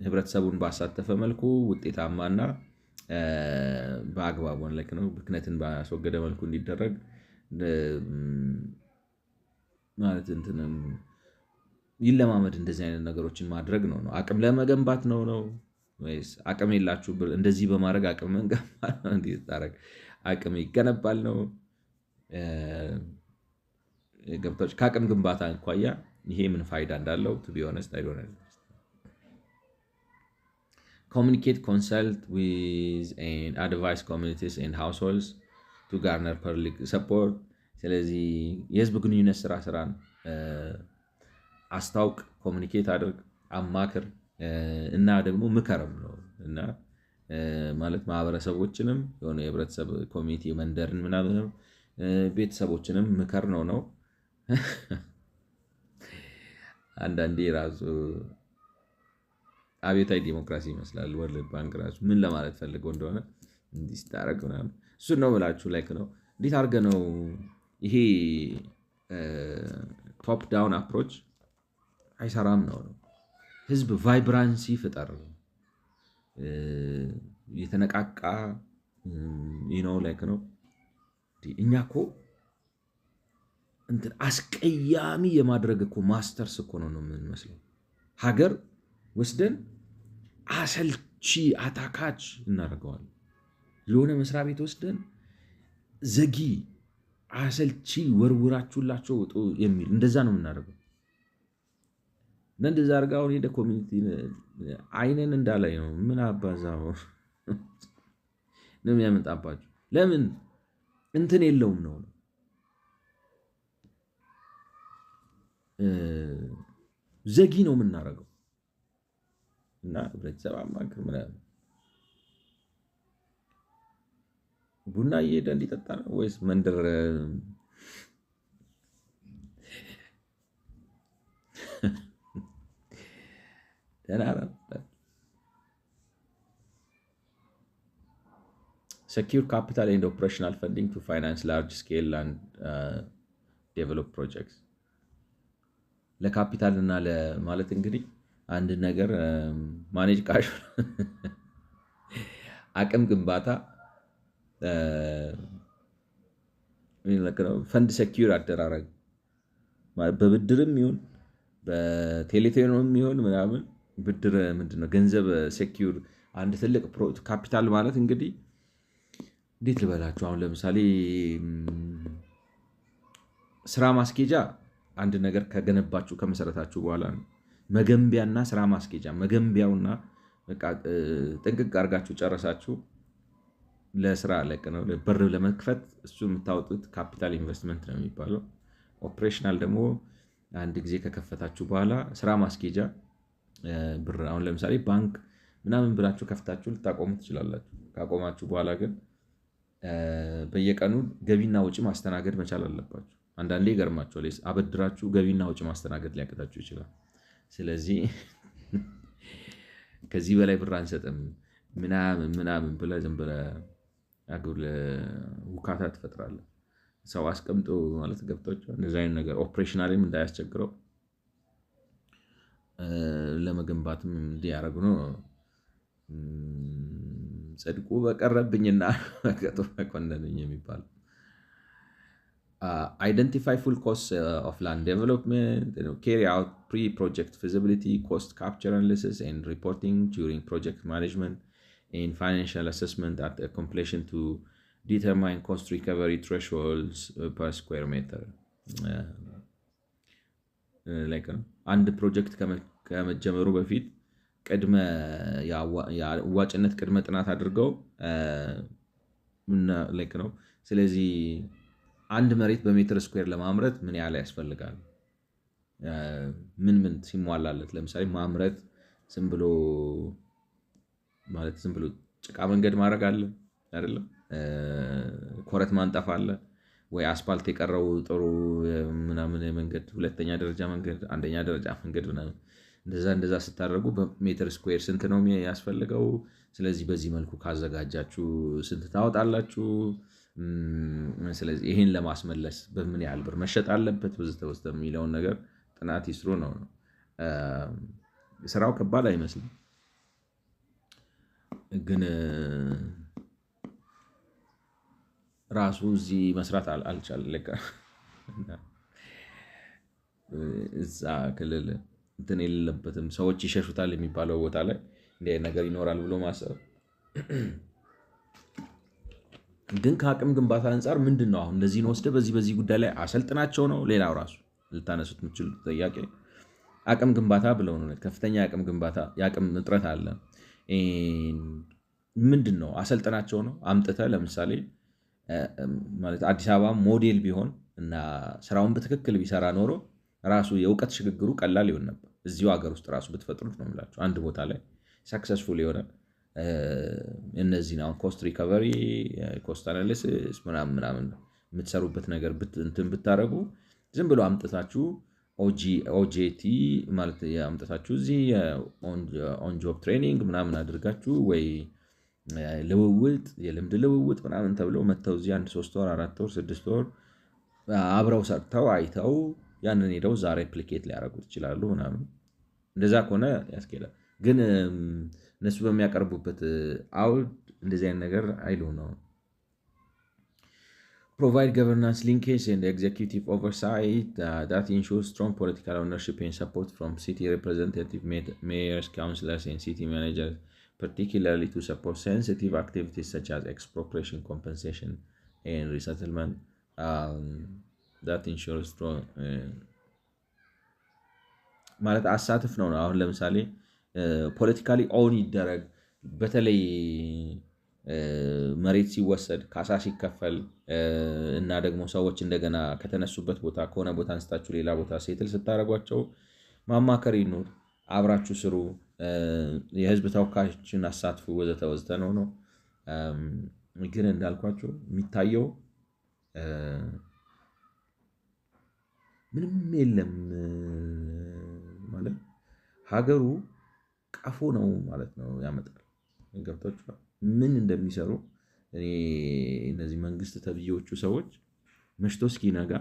ህብረተሰቡን ባሳተፈ መልኩ ውጤታማና በአግባቡ ነው ብክነትን ባስወገደ መልኩ እንዲደረግ ማለት እንትንም ይለማመድ እንደዚህ አይነት ነገሮችን ማድረግ ነው አቅም ለመገንባት ነው ወይስ አቅም የላችሁ እንደዚህ በማድረግ አቅም መንገንባት ነው እንዲታረግ አቅም ይገነባል ነው ገብቶች ከአቅም ግንባታ እንኳያ ይሄ ምን ፋይዳ እንዳለው to be honest I don't know. Communicate, consult with and advise communities and households to garner public support. ስለዚህ የህዝብ ግንኙነት ስራን አስታውቅ፣ ኮሙኒኬት አድርግ፣ አማክር እና ደግሞ ምከርም ነው እና ማለት ማህበረሰቦችንም የሆነ የህብረተሰብ ኮሚቴ መንደርን ምናምን ቤተሰቦችንም ምከር ነው አንዳንዴ ራሱ አብዮታዊ ዲሞክራሲ ይመስላል ወርልድ ባንክ ራሱ ምን ለማለት ፈልገው እንደሆነ እንዲስታረግ ምናምን እሱ ነው ብላችሁ ላይክ ነው እንዴት አድርገ ነው ይሄ ቶፕ ዳውን አፕሮች አይሰራም ነው ህዝብ ቫይብራንሲ ፍጠር የተነቃቃ ላይክ ነው እኛኮ እንት አስቀያሚ የማድረግ እኮ ማስተርስ እኮ ነው የምንመስለው ሀገር ወስደን አሰልቺ አታካች እናደርገዋለን ለሆነ መስሪያ ቤት ወስደን ዘጊ አሰልቺ ወርውራችሁላቸው ወጡ የሚል እንደዛ ነው የምናደርገው እንደዛ አርጋው ሄደ ኮሚኒቲ አይነን እንዳላይ ነው ምን አባዛው ነው የሚያመጣባችሁ ለምን እንትን የለውም ነው ዘጊ ነው የምናደርገው እና ህብረተሰብ አማክር ምናምን ቡና እየሄደ እንዲጠጣ ነው ወይስ መንደር ተናራ secure capital and operational funding to finance large scale and develop projects ለካፒታል እና ለማለት እንግዲህ አንድ ነገር ማኔጅ ካሽ አቅም ግንባታ ፈንድ ሴኪዩር አደራረግ በብድርም ይሁን በቴሌቴኖም ይሁን ምናምን ብድር ምንድነው ገንዘብ ሴኪዩር አንድ ትልቅ ካፒታል ማለት እንግዲህ እንዴት ልበላችሁ አሁን ለምሳሌ ስራ ማስኬጃ አንድ ነገር ከገነባችሁ ከመሰረታችሁ በኋላ መገንቢያና ስራ ማስኬጃ መገንቢያውና በቃ ጥንቅቅ አርጋችሁ ጨረሳችሁ ለስራ ለቀነው በር ለመክፈት እሱ የምታወጡት ካፒታል ኢንቨስትመንት ነው የሚባለው ኦፕሬሽናል ደግሞ አንድ ጊዜ ከከፈታችሁ በኋላ ስራ ማስኬጃ ብር አሁን ለምሳሌ ባንክ ምናምን ብላችሁ ከፍታችሁ ልታቆሙ ትችላላችሁ ካቆማችሁ በኋላ ግን በየቀኑ ገቢና ወጪ ማስተናገድ መቻል አለባችሁ አንዳንዴ ይገርማችኋል አበድራችሁ ገቢና ወጪ ማስተናገድ ሊያቀታችሁ ይችላል ስለዚህ ከዚህ በላይ ብር አንሰጥም ምናምን ብለህ ዝም ብለህ አጉል ውካታ ትፈጥራለህ ሰው አስቀምጦ ማለት ገብቷቸው እንደዛ አይነት ነገር ኦፕሬሽናሊም እንዳያስቸግረው ለመገንባትም እንዲያረጉ ነው ጽድቁ በቀረብኝና ከቶ መኮንነኝ የሚባለው identify full costs of land development, carry out pre-project feasibility, cost capture analysis, and reporting during project management and financial assessment at completion to determine cost recovery thresholds per square meter. Like አንድ ፕሮጀክት ከመጀመሩ በፊት ቅድመ ያዋጭነት ቅድመ ጥናት አድርገው ላይክ ነው ስለዚህ አንድ መሬት በሜትር ስኩዌር ለማምረት ምን ያህል ያስፈልጋል ምን ሲሟላለት ለምሳሌ ማምረት ዝም ብሎ ጭቃ መንገድ ማድረግ አለ አይደለም፣ ኮረት ማንጠፍ አለ ወይ አስፓልት የቀረው ጥሩ ምናምን መንገድ፣ ሁለተኛ ደረጃ መንገድ፣ አንደኛ ደረጃ መንገድ ምናምን እንደዛ ስታደርጉ በሜትር ስኩዌር ስንት ነው ያስፈልገው? ስለዚህ በዚህ መልኩ ካዘጋጃችሁ ስንት ታወጣላችሁ? ስለዚህ ይህን ለማስመለስ በምን ያህል ብር መሸጥ አለበት ወዘተ ወዘተ የሚለውን ነገር ጥናት ይስሩ ነው። ስራው ከባድ አይመስልም፣ ግን ራሱ እዚህ መስራት አልቻለም። እዛ ክልል እንትን የሌለበትም ሰዎች ይሸሹታል የሚባለው ቦታ ላይ እንዲህ ዓይነት ነገር ይኖራል ብሎ ማሰብ ግን ከአቅም ግንባታ አንጻር ምንድን ነው አሁን እነዚህን ወስደ በዚህ ጉዳይ ላይ አሰልጥናቸው ነው። ሌላው ራሱ ልታነሱት የምችሉት ጥያቄ አቅም ግንባታ ብለው ነው። ከፍተኛ የአቅም ግንባታ የአቅም እጥረት አለ። ምንድን ነው አሰልጥናቸው ነው። አምጥተ ለምሳሌ ማለት አዲስ አበባ ሞዴል ቢሆን እና ስራውን በትክክል ቢሰራ ኖሮ ራሱ የእውቀት ሽግግሩ ቀላል ይሆን ነበር። እዚሁ ሀገር ውስጥ ራሱ ብትፈጥሩት ነው የምላችሁ አንድ ቦታ ላይ ሰክሰስፉል የሆነ እነዚህን አሁን ኮስት ሪከቨሪ፣ ኮስት አናሊሲስ ምናምን የምትሰሩበት ነገር እንትን ብታደረጉ ዝም ብሎ አምጥታችሁ ኦጄቲ ማለት አምጥታችሁ እዚህ ኦን ጆብ ትሬኒንግ ምናምን አድርጋችሁ ወይ ልውውጥ የልምድ ልውውጥ ምናምን ተብለው መጥተው እዚህ 1 3 ወር 4 ወር 6 ወር አብረው ሰርተው አይተው ያንን ሄደው ዛ ሬፕሊኬት ሊያደርጉት ይችላሉ ምናምን። እንደዛ ከሆነ ያስኬዳል። ግን እነሱ በሚያቀርቡበት አውድ እንደዚህ አይነት ነገር አይሉ ነው። Provide governance linkage and executive oversight that ensures strong political ownership and support from city representatives, mayors, councillors, and city managers, particularly to support sensitive activities such as expropriation, compensation, and resettlement. That ensures strong ማለት አሳትፍ ነው። አሁን ለምሳሌ ፖለቲካሊ ኦን ይደረግ። በተለይ መሬት ሲወሰድ ካሳ ሲከፈል እና ደግሞ ሰዎች እንደገና ከተነሱበት ቦታ ከሆነ ቦታ አንስታችሁ ሌላ ቦታ ሴትል ስታደርጓቸው ማማከር ይኑር፣ አብራችሁ ስሩ፣ የህዝብ ተወካዮችን አሳትፉ ወዘተ ወዘተ ነው። ግን እንዳልኳችሁ የሚታየው ምንም የለም ማለት ሀገሩ ቀፎ ነው ማለት ነው። ያመጣል ገብቷችኋል? ምን እንደሚሰሩ እነዚህ መንግስት ተብዬዎቹ ሰዎች መሽቶ እስኪነጋ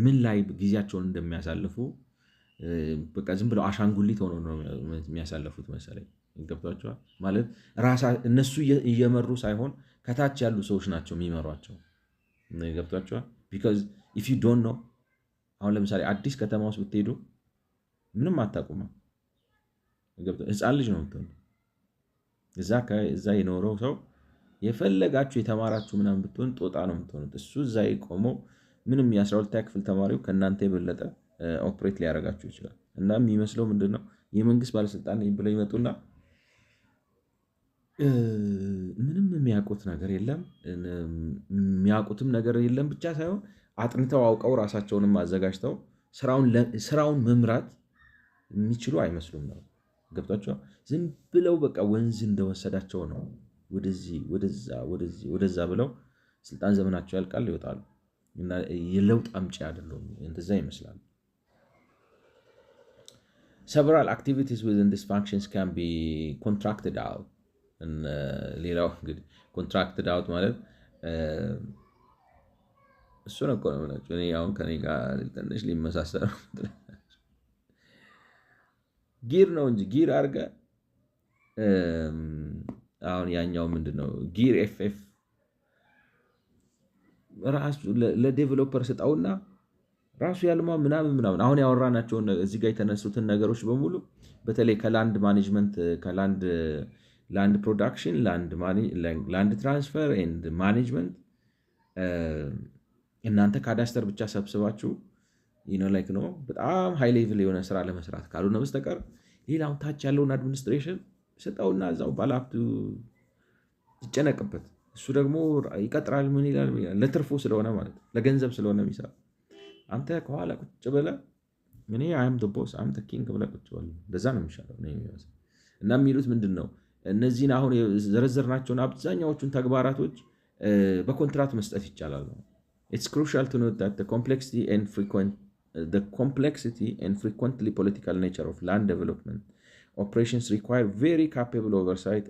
ምን ላይ ጊዜያቸውን እንደሚያሳልፉ በቃ ዝም ብለው አሻንጉሊት ሆነው ነው የሚያሳልፉት መሰለኝ። ገብቷችኋል? ማለት እነሱ እየመሩ ሳይሆን ከታች ያሉ ሰዎች ናቸው የሚመሯቸው። ገብቷችኋል? ቢካዝ ኢፍ ዩ ዶንት ኖ አሁን ለምሳሌ አዲስ ከተማ ውስጥ ብትሄዱ ምንም አታውቁም። ህፃን ልጅ ነው የምትሆኑ። እዛ የኖረው ሰው የፈለጋችሁ የተማራችሁ ምናምን ብትሆን ጦጣ ነው የምትሆኑት። እሱ እዛ ቆመው ምንም የ12ኛ ክፍል ተማሪው ከእናንተ የበለጠ ኦፕሬት ሊያደርጋችሁ ይችላል። እና የሚመስለው ምንድን ነው የመንግስት ባለስልጣን ብለው ይመጡና ምንም የሚያውቁት ነገር የለም፣ የሚያውቁትም ነገር የለም ብቻ ሳይሆን አጥንተው አውቀው ራሳቸውንም አዘጋጅተው ስራውን መምራት የሚችሉ አይመስሉም ነው። ገብቷቸው ዝም ብለው በቃ ወንዝ እንደወሰዳቸው ነው ወደዚህ ወደዛ ብለው ስልጣን ዘመናቸው ያልቃል፣ ይወጣሉ እና የለውጥ አምጪ አይደሉም። እንደዛ ይመስላል። Several activities within these functions can be contracted out. ሌላው እንግዲህ ኮንትራክትድ አውት ማለት እሱ ነው እኮ ነው። እኔ አሁን ከኔ ጋር ትንሽ ሊመሳሰል ጊር ነው እንጂ ጊር አድርገህ አሁን ያኛው ምንድነው ጊር ኤፍኤፍ ራሱ ለዴቨሎፐር ስጣውና ራሱ ያልማ ምናምን አሁን ያወራናቸውን እዚህ ጋር የተነሱትን ነገሮች በሙሉ በተለይ ከላንድ ማኔጅመንት ላንድ ፕሮዳክሽን ላንድ ትራንስፈር ኤንድ ማኔጅመንት እናንተ ካዳስተር ብቻ ሰብስባችሁ ላይክ ነው በጣም ሃይ ሌቭል የሆነ ስራ ለመስራት ካልሆነ በስተቀር ሌላውን ታች ያለውን አድሚኒስትሬሽን ስጠውና እዛው ባለሀብቱ ይጨነቅበት። እሱ ደግሞ ይቀጥራል። ምን ይላል? ለትርፉ ስለሆነ ማለት ለገንዘብ ስለሆነ የሚሰራ አንተ ከኋላ ቁጭ ብለህ እኔ አም ዘ ቦስ አም ዘ ኪንግ ብለህ ቁጭ ብለህ እንደዛ ነው የሚሻለው። እና የሚሉት ምንድን ነው? እነዚህን አሁን የዘረዘርናቸውን አብዛኛዎቹን ተግባራቶች በኮንትራት መስጠት ይቻላል ነው። It's crucial to note that the complexity and frequently political nature of land development operations require very capable oversight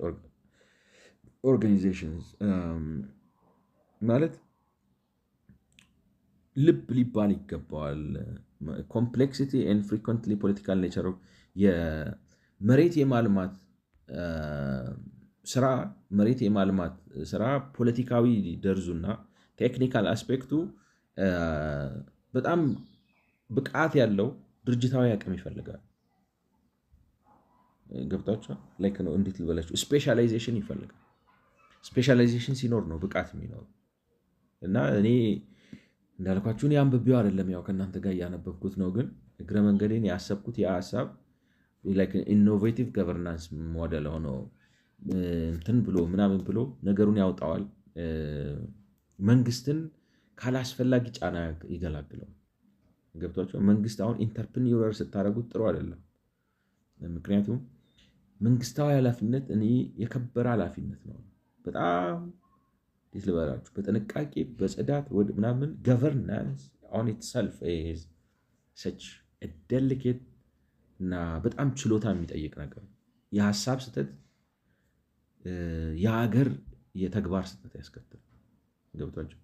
organizations ማለት ልብ ሊባል ይገባዋል። ኮምፕሌክሲቲ ኤንድ ፍሪኮንትሊ ፖለቲካል ኔቸር የመሬት የማልማት ስራ ፖለቲካዊ ደርዙና ቴክኒካል አስፔክቱ በጣም ብቃት ያለው ድርጅታዊ አቅም ይፈልጋል። ገብታችኋል? ላይክ ነው እንዴት ልበላችሁ፣ ስፔሻላይዜሽን ይፈልጋል። ስፔሻላይዜሽን ሲኖር ነው ብቃት የሚኖር እና እኔ እንዳልኳችሁ እኔ አንብቤው አይደለም ያው ከእናንተ ጋር እያነበብኩት ነው። ግን እግረ መንገዴን ያሰብኩት የሀሳብ ኢኖቬቲቭ ገቨርናንስ ሞዴል ሆኖ እንትን ብሎ ምናምን ብሎ ነገሩን ያውጣዋል። መንግስትን ካላስፈላጊ ጫና ይገላግለው። ገብቷቸው መንግስት አሁን ኢንተርፕሪኒውረር ስታደርጉት ጥሩ አይደለም። ምክንያቱም መንግስታዊ ኃላፊነት እኔ የከበረ ኃላፊነት ነው። በጣም እንዴት ልበላችሁ፣ በጥንቃቄ በጽዳት ምናምን ገቨርናንስ ኦን ኢትሰልፍ ኢዝ ሰች ዴሊኬት እና በጣም ችሎታ የሚጠይቅ ነገር። የሀሳብ ስህተት የሀገር የተግባር ስህተት ያስከትል። ገብቷቸው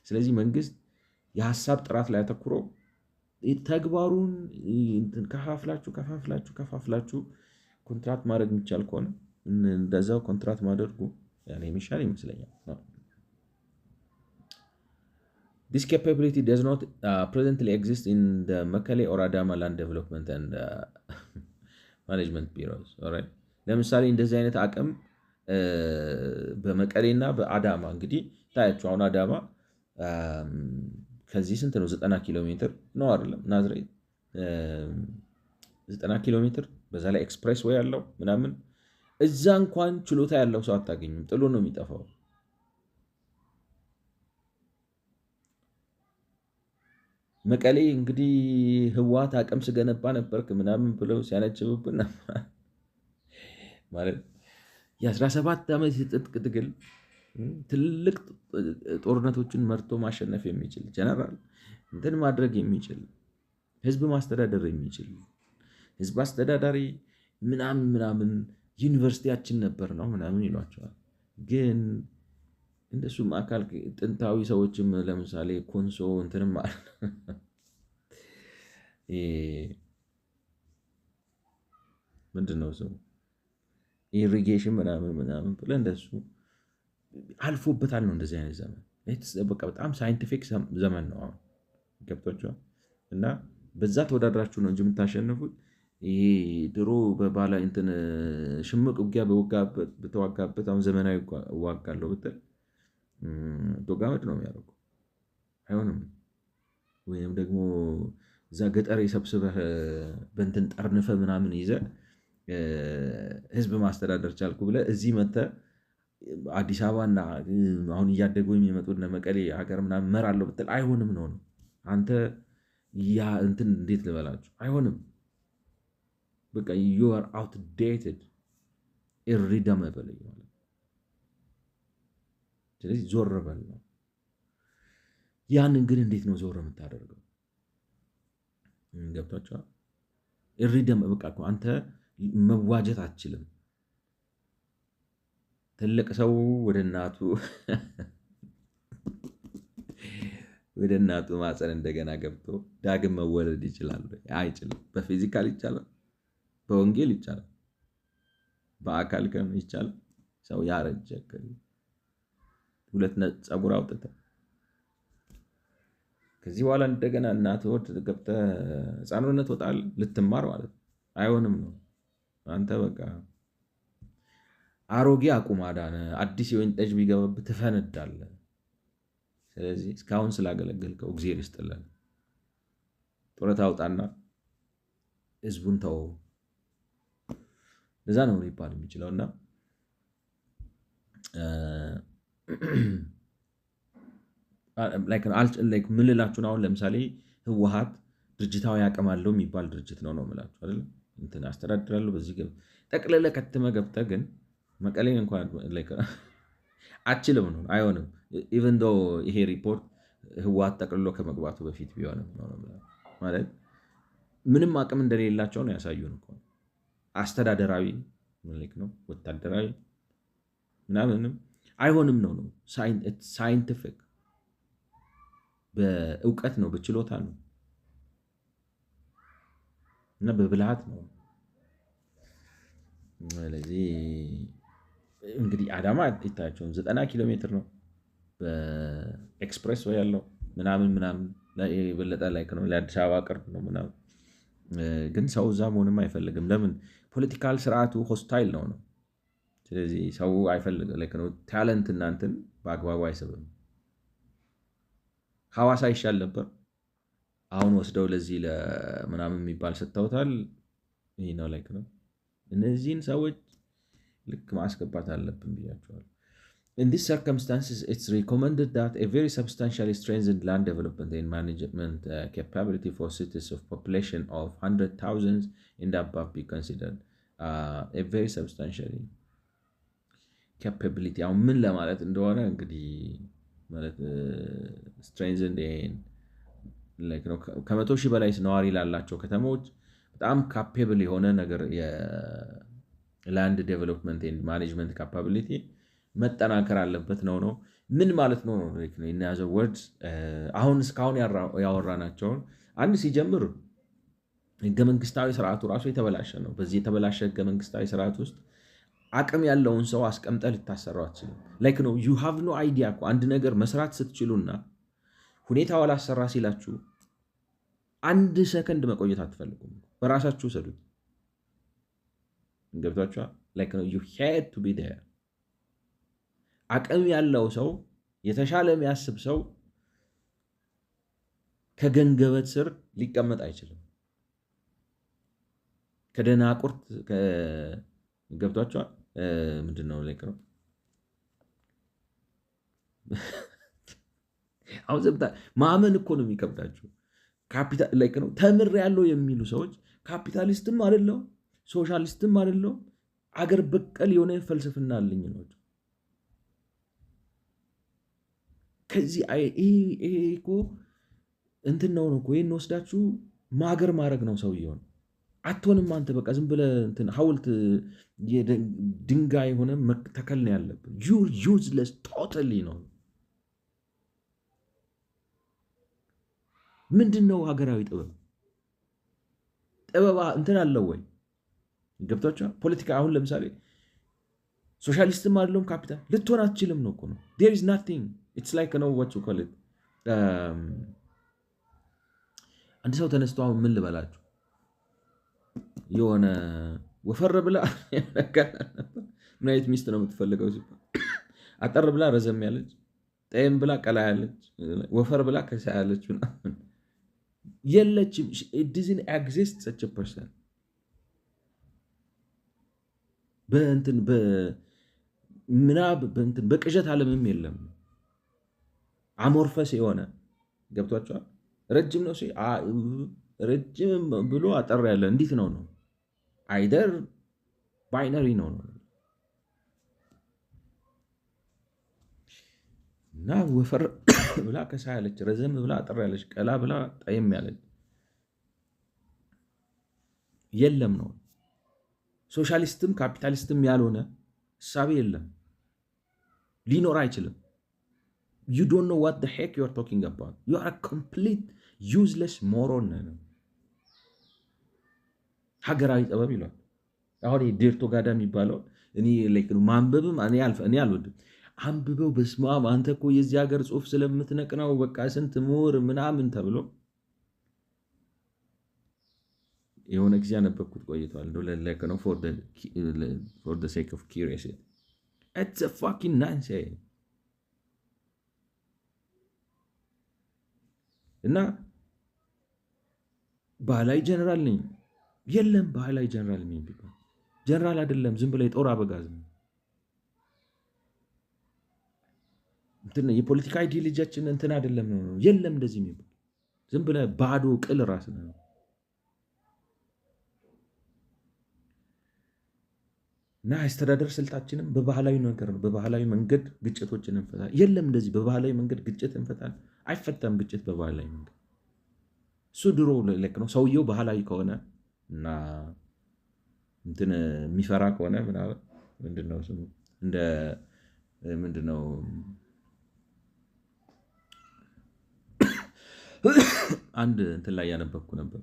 ስለዚህ መንግስት የሀሳብ ጥራት ላይ አተኩሮ ተግባሩን ከፋፍላችሁ ኮንትራት ማድረግ የሚቻል ከሆነ እንደዛው ኮንትራት ማድረጉ የሚሻል ይመስለኛል። This capability does not presently exist in the Mekelle or Adama land development and management bureaus. Alright? ለምሳሌ እንደዚህ አይነት አቅም በመቀሌና በአዳማ እንግዲህ ታያችሁ። አሁን አዳማ ከዚህ ስንት ነው? 90 ኪሎ ሜትር ነው አይደለም? ናዝሬት 90 ኪሎ ሜትር፣ በዛ ላይ ኤክስፕሬስ ወይ ያለው ምናምን። እዛ እንኳን ችሎታ ያለው ሰው አታገኙም፣ ጥሎ ነው የሚጠፋው። መቀሌ እንግዲህ ህወሓት አቅም ስገነባ ነበርክ ምናምን ብለው ሲያነጭብብን ማለት የ17 ዓመት የትጥቅ ትግል ትልቅ ጦርነቶችን መርቶ ማሸነፍ የሚችል ጀነራል እንትን ማድረግ የሚችል ህዝብ ማስተዳደር የሚችል ህዝብ አስተዳዳሪ ምናምን ዩኒቨርሲቲያችን ነበር ነው ምናምን ይሏቸዋል። ግን እንደሱም አካል ጥንታዊ ሰዎችም ለምሳሌ ኮንሶ እንትንም ማለት ምንድነው ሰው ኢሪጌሽን ምናምን ብለህ እንደሱ አልፎበታል ነው። እንደዚህ አይነት ዘመን በቃ በጣም ሳይንቲፊክ ዘመን ነው አሁን። ገብቷቸዋል። እና በዛ ተወዳድራችሁ ነው እንጂ የምታሸንፉት ይሄ ድሮ በባላ እንትን ሽምቅ ውጊያ በተዋጋበት አሁን ዘመናዊ እዋጋለሁ ብትል ዶጋመድ ነው የሚያደርጉ። አይሆንም። ወይም ደግሞ እዛ ገጠር የሰብስበህ በእንትን ጠርንፈ ምናምን ይዘህ ህዝብ ማስተዳደር ቻልኩ ብለህ እዚህ መጥተህ አዲስ አበባና አሁን እያደጉ የሚመጡ እነ መቀሌ ሀገር ምናምን እመራለሁ ብትል አይሆንም ነው። አንተ ያ እንትን እንዴት ልበላችሁ አይሆንም። በቃ you are outdated irredeemable ማለት። ስለዚህ ዞር በል ነው። ያንን ግን እንዴት ነው ዞር የምታደርገው? ገብቷችኋል? irredeemable በቃ አንተ መዋጀት አትችልም። ትልቅ ሰው ወደ እናቱ ማፀን እንደገና ገብቶ ዳግም መወለድ ይችላል? አይችልም። በፊዚካል ይቻላል፣ በወንጌል ይቻላል፣ በአካል ከሆነ ይቻላል። ሰው ያረጀ ሁለት ፀጉር አውጥተህ ከዚህ በኋላ እንደገና እናት ወድ ገብተህ ህፃንነት ወጣለህ ልትማር ማለት አይሆንም ነው። አንተ በቃ አሮጌ አቁማዳ ነህ። አዲስ የወይን ጠጅ ቢገባብህ ትፈነዳለህ። ስለዚህ እስካሁን ስላገለገልከው እግዚአብሔር ይስጥልን። ጡረታ አውጣና ህዝቡን ተወው። ለዛ ነው ሊባል የሚችለው። እና ምን ልላችሁን አሁን ለምሳሌ ህወሓት ድርጅታዊ አቅም አለው የሚባል ድርጅት ነው የምላችሁ አይደል? እንትን አስተዳድራለሁ በዚህ ጠቅልለ ከተመ ገብተህ ግን መቀሌን እንኳን አችልም ነው አይሆንም። ኢቨን ዶ ይሄ ሪፖርት ህወሓት ጠቅልሎ ከመግባቱ በፊት ቢሆንም ማለት ምንም አቅም እንደሌላቸው ነው ያሳዩን እኮ አስተዳደራዊ ነው ወታደራዊ ምናምንም አይሆንም ነው ሳይንቲፊክ በእውቀት ነው በችሎታ ነው እና በብልሃት ነው። ስለዚህ እንግዲህ አዳማ ይታያቸውን 90 ኪሎ ሜትር ነው በኤክስፕሬስ ወይ ያለው ምናምን የበለጠ ላይ ነው ለአዲስ አበባ ቅርብ ነው ምናምን። ግን ሰው እዛ መሆንም አይፈልግም። ለምን? ፖለቲካል ስርዓቱ ሆስታይል ነው። ስለዚህ ሰው አይፈልግም። ታለንት እናንትን በአግባቡ አይስብም። ሐዋሳ ይሻል ነበር። አሁን ወስደው ለዚህ ለምናምን የሚባል ሰጥተውታል። ይህ ነው ነው እነዚህን ሰዎች ልክ ማስገባት አለብን ብያቸዋል። In these circumstances, it's recommended that a very substantially strengthened land development and management capability for cities of population of 100,000 and above be considered. A very substantially capability. አሁን ምን ለማለት እንደሆነ እንግዲህ ማለት strengthened ነው ከ100 ሺህ በላይ ነዋሪ ላላቸው ከተሞች በጣም ካፔብል የሆነ ነገር የላንድ ዴቨሎፕመንት ኤንድ ማኔጅመንት ካፓቢሊቲ መጠናከር አለበት ነው። ምን ማለት ነው የያዘው ወርድስ አሁን እስካሁን ያወራናቸውን አንድ ሲጀምር ህገ መንግስታዊ ስርዓቱ ራሱ የተበላሸ ነው። በዚህ የተበላሸ ህገ መንግስታዊ ስርዓት ውስጥ አቅም ያለውን ሰው አስቀምጠ ልታሰራው አትችልም። ነው you have no idea እኮ አንድ ነገር መስራት ስትችሉና ሁኔታው አላሰራ ሲላችሁ አንድ ሰከንድ መቆየት አትፈልጉም። በራሳችሁ ሰዱት። ገብቷችኋል? ነው you had to be there። አቅም ያለው ሰው የተሻለ የሚያስብ ሰው ከገንገበት ስር ሊቀመጥ አይችልም። ከደናቁርት ገብቷችኋል? ምንድነው ነው አሁን ዘብታ ማመን እኮ ነው የሚከብዳችሁ። ካፒታል ነው ተምር ያለው የሚሉ ሰዎች ካፒታሊስትም አይደለም ሶሻሊስትም አይደለም አገር በቀል የሆነ ፍልስፍና አለኝ ነው። ከዚህ ይሄ እኮ እንትን ነው እኮ ይሄን ወስዳችሁ ማገር ማድረግ ነው ሰውየውን። አትሆንም አንተ በቃ ዝም ብለህ እንትን ሐውልት ድንጋይ ሆነ ተከል ነው ያለብን። ዩዝለስ ቶታሊ ነው። ምንድን ነው ሀገራዊ ጥበብ እንትን አለው ወይ? ገብቷችኋል? ፖለቲካ አሁን ለምሳሌ ሶሻሊስትም አይደለም ካፒታል ልትሆን አትችልም ነው እኮ ነው። there is nothing it's like ነው what you call it አንድ ሰው ተነስቶ አሁን ምን ልበላችሁ የሆነ ወፈር ብላ ምን አይነት ሚስት ነው የምትፈልገው ሲባል አጠር ብላ ረዘም ያለች፣ ጠይም ብላ ቀላ ያለች፣ ወፈር ብላ ከሳ ያለች ምናምን የለችም። it doesn't exist such a person በእንትን ምናብ በእንትን በቅዠት ዓለምም የለም። አሞርፈስ የሆነ ገብቷቸዋል። ረጅም ነው ረጅም ብሎ አጠር ያለ እንዴት ነው አይደር ባይነሪ ነው እና ወፈር ብላ ከሳ ያለች፣ ረዘም ብላ አጠር ያለች፣ ቀላ ብላ ጠይም ያለች የለም ነው። ሶሻሊስትም ካፒታሊስትም ያልሆነ እሳቤ የለም፣ ሊኖር አይችልም። you don't know what the heck you are talking about. You are a complete useless moron ነው። ሀገራዊ ጥበብ ይሏል። አሁን ዴርቶ ጋዳ የሚባለው እኔ ማንበብም እኔ አልወድም። አንብበው በስመ አብ አንተ እኮ የዚህ ሀገር ጽሑፍ ስለምትነቅ ነው በቃ ስንት ምሁር ምናምን ተብሎ የሆነ ጊዜ ያነበብኩት ቆይቷል። ነው for the sake of curiosity. It's a fucking nonsense. እና ባህላዊ ጀነራል ነኝ የለም። ባህላዊ ጀነራል ነኝ ቢባል ጀነራል አይደለም፣ ዝም ብለ የጦር አበጋዝ ነው። እንትን የፖለቲካ አይዲዮሎጂያችን እንትን አይደለም ነው የለም። እንደዚህ የሚባል ዝም ብለ ባዶ ቅል ራስ ነው። እና የአስተዳደር ስልታችንም በባህላዊ ነገር ነው። በባህላዊ መንገድ ግጭቶችን እንፈታ የለም እንደዚህ በባህላዊ መንገድ ግጭት እንፈታለን። አይፈታም ግጭት በባህላዊ መንገድ። እሱ ድሮ ልክ ነው። ሰውየው ባህላዊ ከሆነ እና እንትን የሚፈራ ከሆነ ምናምን ምንድነው ስሙ እንደ ምንድነው አንድ እንትን ላይ ያነበብኩ ነበር።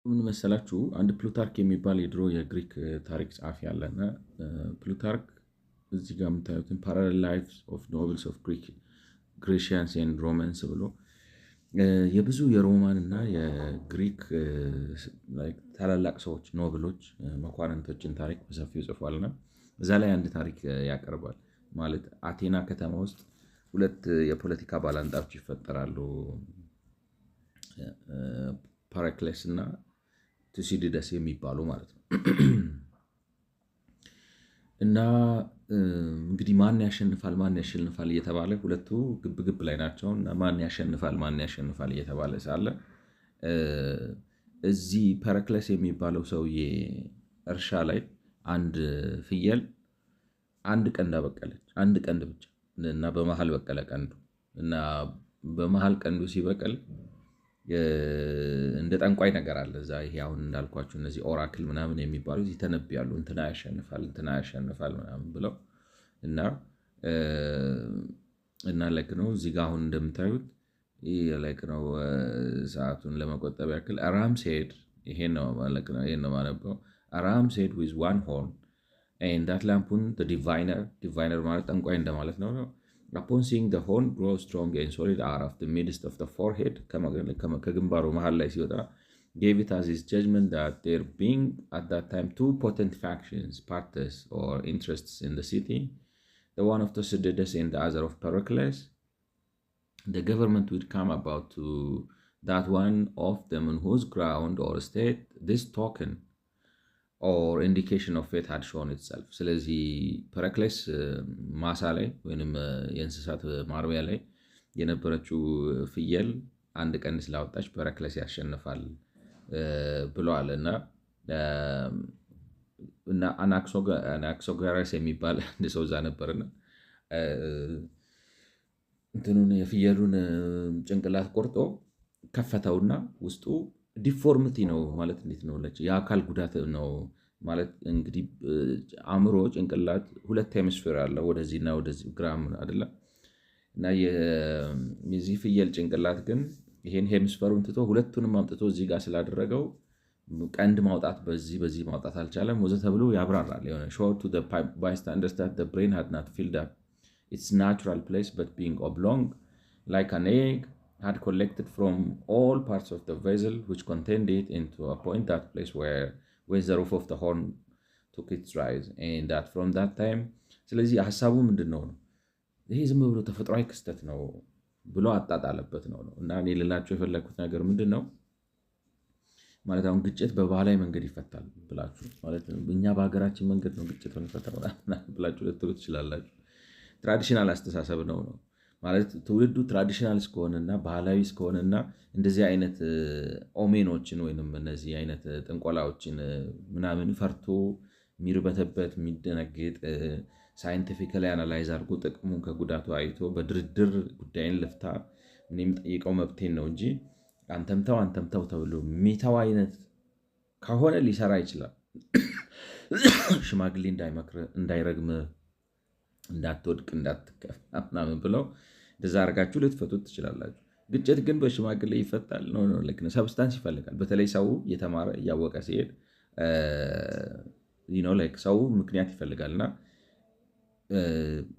ምን መሰላችሁ? አንድ ፕሉታርክ የሚባል የድሮ የግሪክ ታሪክ ጸሐፊ አለና ፕሉታርክ እዚህ ጋር የምታዩትን ፓራሌል ላይቭስ ኦፍ ኖብልስ ኦፍ ግሪሽያንስ ኤንድ ሮማንስ ብሎ የብዙ የሮማን እና የግሪክ ታላላቅ ሰዎች ኖብሎች፣ መኳንንቶችን ታሪክ በሰፊው ጽፏልና እዛ ላይ አንድ ታሪክ ያቀርባል። ማለት አቴና ከተማ ውስጥ ሁለት የፖለቲካ ባላንጣዎች ይፈጠራሉ፣ ፓራክሌስ እና ቱሲዲደስ የሚባሉ ማለት ነው። እና እንግዲህ ማን ያሸንፋል እየተባለ ሁለቱ ግብግብ ላይ ናቸው። እና ማን ያሸንፋል እየተባለ ሳለ እዚህ ፐረክለስ የሚባለው ሰውዬ እርሻ ላይ አንድ ፍየል አንድ ቀንድ አበቀለች፣ አንድ ቀንድ ብቻ እና በመሀል በቀለ ቀንዱ እና በመሀል ቀንዱ ሲበቀል እንደ ጠንቋይ ነገር አለ እዛ። ይሄ አሁን እንዳልኳችሁ እነዚህ ኦራክል ምናምን የሚባሉት ይተነብያሉ፣ እንትና ያሸንፋል ምናምን ብለው እና ላይክ ነው። እዚህ ጋር አሁን እንደምታዩት ይህ ላይክ ነው። ሰዓቱን ለመቆጠብ ያክል ራም ሴድ ይሄን ነው ማነበው። ራም ሴድ ዊዝ ዋን ሆርን ኤንድ ዳት ላምፑን ዲቫይነር ማለት ጠንቋይ እንደማለት ነው። Upon seeing the horn grow strong and solid out of the midst of the forehead, ከግንባሩ መሃል ላይ ሲወጣ gave it as his judgment that there being at that time two potent factions, parties or interests in the city, the one of Thucydides and the other of Pericles, the government would come about to that one of them on whose ground or state this token or indication of fate had shown itself. ስለዚህ ፐረክሌስ ማሳ ላይ ወይም የእንስሳት ማርቢያ ላይ የነበረችው ፍየል አንድ ቀንድ ስላወጣች ፐረክሌስ ያሸንፋል ብለዋል። እና አናክሶጋረስ የሚባል አንድ ሰው እዛ ነበርና እንትኑን የፍየሉን ጭንቅላት ቆርጦ ከፈተውና ውስጡ ዲፎርሚቲ ነው ማለት እንዴት ነው? የአካል ጉዳት ነው ማለት እንግዲህ አእምሮ ጭንቅላት ሁለት ሄmisፌር አለ፣ ወደዚህና ወደዚህ ግራም አይደለም። እና የዚህ ፍየል ጭንቅላት ግን ይሄን ሄmisፌሩን ትቶ ሁለቱንም አምጥቶ እዚህ ጋር ስላደረገው ቀንድ ማውጣት በዚህ ማውጣት አልቻለም ወዘ ተብሎ ያብራራል። የሆነ show to the bystanders that the brain had not filled up its natural place but being oblong like an egg had collected from all parts of the vessel which contained it into a point that place where the roof of the horn took its rise and that from that time ስለዚህ ሐሳቡ ምንድነው ነው ይሄ ዝም ብሎ ተፈጥሯዊ ክስተት ነው ብሎ አጣጣለበት ነው። እና እኔ ልላችሁ የፈለኩት ነገር ምንድነው ማለት አሁን ግጭት በባህላዊ መንገድ ይፈታል ብላችሁ ማለት እኛ በሀገራችን መንገድ ነው ግጭቱን ፈታው ብላችሁ ልትሉ ትችላላችሁ። ትራዲሽናል አስተሳሰብ ነው ማለት ትውልዱ ትራዲሽናል እስከሆነና ባህላዊ እስከሆነና እንደዚህ አይነት ኦሜኖችን ወይንም እነዚህ አይነት ጥንቆላዎችን ምናምን ፈርቶ የሚርበተበት የሚደነግጥ ሳይንቲፊካሊ አናላይዝ አድርጎ ጥቅሙን ከጉዳቱ አይቶ በድርድር ጉዳይን ልፍታ ምን የሚጠይቀው መብቴን ነው እንጂ አንተምተው ተብሎ የሚተው አይነት ከሆነ ሊሰራ ይችላል። ሽማግሌ እንዳይረግም እንዳትወድቅ እንዳትከፋ ምናምን ብለው እንደዛ አድርጋችሁ ልትፈቱት ትችላላችሁ። ግጭት ግን በሽማግሌ ይፈታል ነው ልክ ነው። ሰብስታንስ ይፈልጋል። በተለይ ሰው እየተማረ እያወቀ ሲሄድ ሰው ምክንያት ይፈልጋልና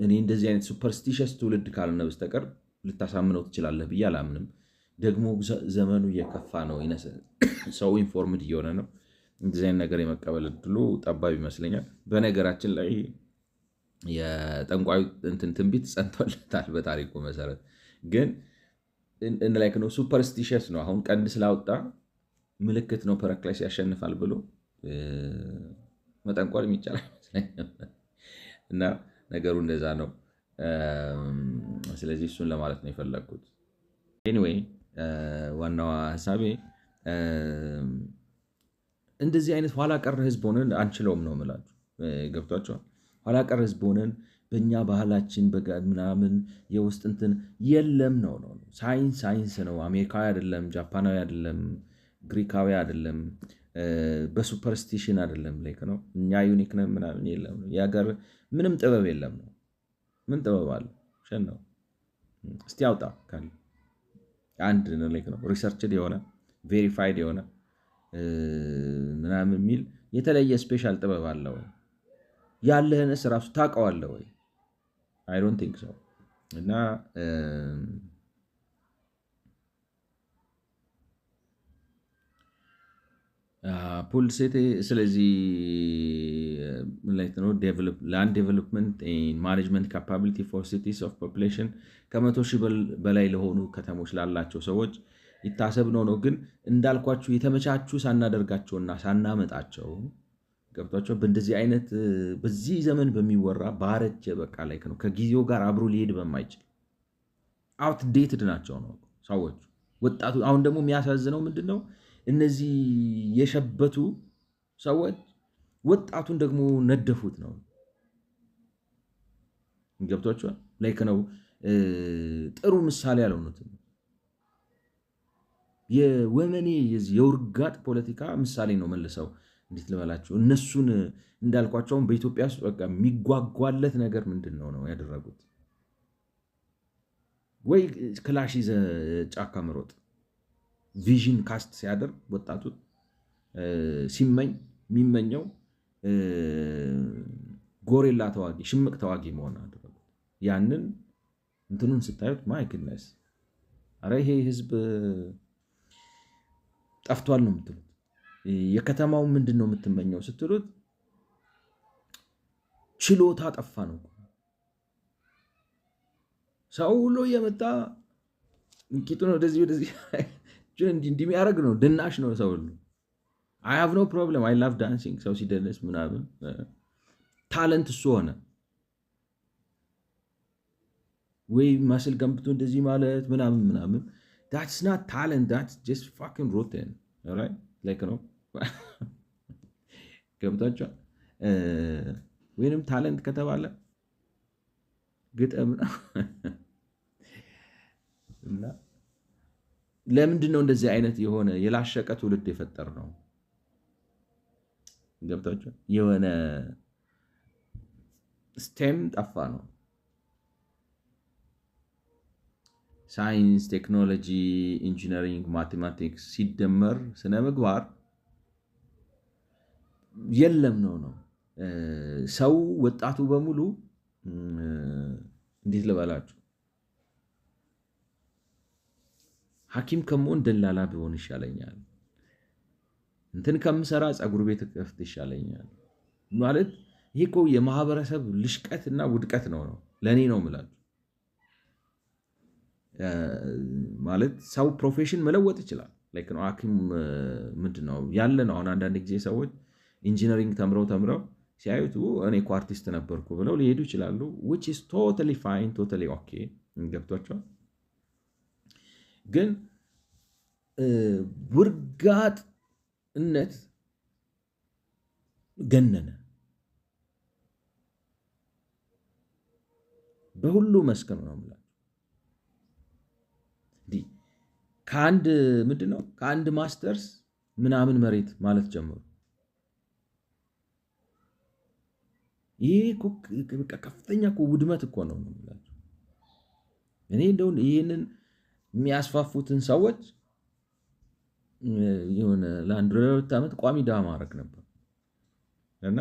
እኔ እንደዚህ አይነት ሱፐርስቲሽስ ትውልድ ካልሆነ በስተቀር ልታሳምነው ትችላለህ ብዬ አላምንም። ደግሞ ዘመኑ እየከፋ ነው፣ ሰው ኢንፎርምድ እየሆነ ነው። እንደዚህ አይነት ነገር የመቀበል እድሉ ጠባብ ይመስለኛል። በነገራችን ላይ የጠንቋዩ ትንቢት ጸንቶለታል በታሪኩ መሰረት። ግን ላይክ ነው ሱፐርስቲሽስ ነው። አሁን ቀንድ ስላወጣ ምልክት ነው ፐረክሌስ ያሸንፋል ብሎ መጠንቋል የሚቻል አይመስለኝም። እና ነገሩ እንደዛ ነው። ስለዚህ እሱን ለማለት ነው የፈለግኩት። ኤኒዌይ ዋናዋ ሀሳቤ እንደዚህ አይነት ኋላ ቀር ህዝብ ሆነን አንችለውም ነው የምላችሁ። ገብቷቸዋል። ኋላ ቀር ህዝብ ሆነን በእኛ ባህላችን ምናምን የውስጥ እንትን የለም ነው። ሳይንስ ነው። አሜሪካዊ አይደለም፣ ጃፓናዊ አይደለም፣ ግሪካዊ አይደለም፣ በሱፐርስቲሽን አይደለም። ላይክ ነው እኛ ዩኒክ ነን ምናምን የለም ነው። የሀገር ምንም ጥበብ የለም ነው። ምን ጥበብ አለ? ሸን ነው። እስቲ ያውጣ ካለ አንድ ላይክ ነው ሪሰርችድ የሆነ ቬሪፋይድ የሆነ ምናምን የሚል የተለየ ስፔሻል ጥበብ አለ ወይ? ያለህንስ ራሱ ታውቀዋለህ ወይ? አይ ዶንት ቲንክ ሶ። እና ፑል ሴቴ ስለዚህ ላንድ ዴቨሎፕመንት ማኔጅመንት ካፓቢሊቲ ፎር ሲቲስ ኦፍ ፖፑሌሽን ከ100,000 በላይ ለሆኑ ከተሞች ላላቸው ሰዎች ይታሰብ ነው። ግን እንዳልኳችሁ የተመቻቹ ሳናደርጋቸውና ሳናመጣቸው ገብቷቸው በእንደዚህ አይነት በዚህ ዘመን በሚወራ ባረጀ በቃ ላይ ነው ከጊዜው ጋር አብሮ ሊሄድ በማይችል አውትዴትድ ናቸው ነው ሰዎች ወጣቱ። አሁን ደግሞ የሚያሳዝነው ምንድን ነው? እነዚህ የሸበቱ ሰዎች ወጣቱን ደግሞ ነደፉት ነው። ገብቷቸዋል። ላይክ ነው ጥሩ ምሳሌ ያልሆኑትም የወመኔ የውርጋጥ ፖለቲካ ምሳሌ ነው መልሰው እንዴት ልበላቸው እነሱን እንዳልኳቸውን በኢትዮጵያ ውስጥ በቃ የሚጓጓለት ነገር ምንድን ነው ያደረጉት? ወይ ክላሽ ይዘ ጫካ መሮጥ ቪዥን ካስት ሲያደርግ ወጣቱ ሲመኝ የሚመኘው ጎሬላ ተዋጊ ሽምቅ ተዋጊ መሆን አደረጉት። ያንን እንትኑን ስታዩት ማይክነስ አረ ይሄ ህዝብ ጠፍቷል ነው የምትሉት። የከተማው ምንድን ነው የምትመኘው ስትሉት ችሎታ ጠፋ ነው። ሰው ሁሉ እየመጣ እንቂጡን ወደዚህ እንዲህ የሚያደርግ ነው። ድናሽ ነው ሰው ሁሉ። አይ ሃቭ ኖ ፕሮብለም አይ ላቭ ዳንሲንግ። ሰው ሲደንስ ምናምን ታለንት እሱ ሆነ ወይ ማስል ገንብቶ እንደዚህ ማለት ምናምን that's not talent, that's just fucking rotten. alright like ነው ገብታችኋል። ወይንም ታለንት ከተባለ ግጥም ነው። እና ለምንድን ነው እንደዚህ አይነት የሆነ የላሸቀ ትውልድ የፈጠር ነው? ገብታችኋል። የሆነ ስቴም ጠፋ ነው። ሳይንስ፣ ቴክኖሎጂ፣ ኢንጂነሪንግ፣ ማቴማቲክስ ሲደመር ስነ ምግባር የለም ነው። ሰው ወጣቱ በሙሉ እንዴት ልበላችሁ ሐኪም ከመሆን ደላላ ቢሆን ይሻለኛል፣ እንትን ከምሰራ ፀጉር ቤት ከፍት ይሻለኛል ማለት ይሄ እኮ የማህበረሰብ ልሽቀት እና ውድቀት ነው ለእኔ ነው የምላችሁ። ማለት ሰው ፕሮፌሽን መለወጥ ይችላል። ላይክ ነው ሐኪም ምንድን ነው ያለ ነው። አሁን አንዳንድ ጊዜ ሰዎች ኢንጂነሪንግ ተምረው ሲያዩት እኔ እኮ አርቲስት ነበርኩ ብለው ሊሄዱ ይችላሉ። which is totally fine, totally okay። ገብቷቸዋል። ግን ውርጋጥነት ገነነ በሁሉ መስክም ነው የምላቸው። ከአንድ ምንድን ነው ከአንድ ማስተርስ ምናምን መሬት ማለት ጀመሩ። ይሄ ከፍተኛ ውድመት እኮ ነው የምላቸው። እኔ እንደው ይህንን የሚያስፋፉትን ሰዎች የሆነ ለአንድ 2 ዓመት ቋሚ ድሃ ማድረግ ነበር። እና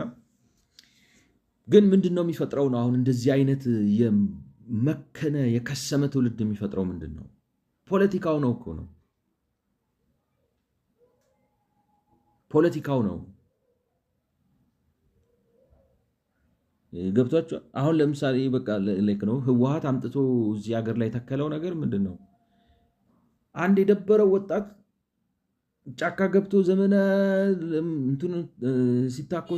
ግን ምንድን ነው የሚፈጥረው ነው አሁን እንደዚህ አይነት የመከነ የከሰመ ትውልድ የሚፈጥረው ምንድን ነው? ፖለቲካው ነው እኮ ነው። ፖለቲካው ነው። ገብቷቸው አሁን ለምሳሌ በቃ ላይክ ነው ህወሓት አምጥቶ እዚህ ሀገር ላይ የተከለው ነገር ምንድን ነው? አንድ የደበረው ወጣት ጫካ ገብቶ ዘመነ እንትን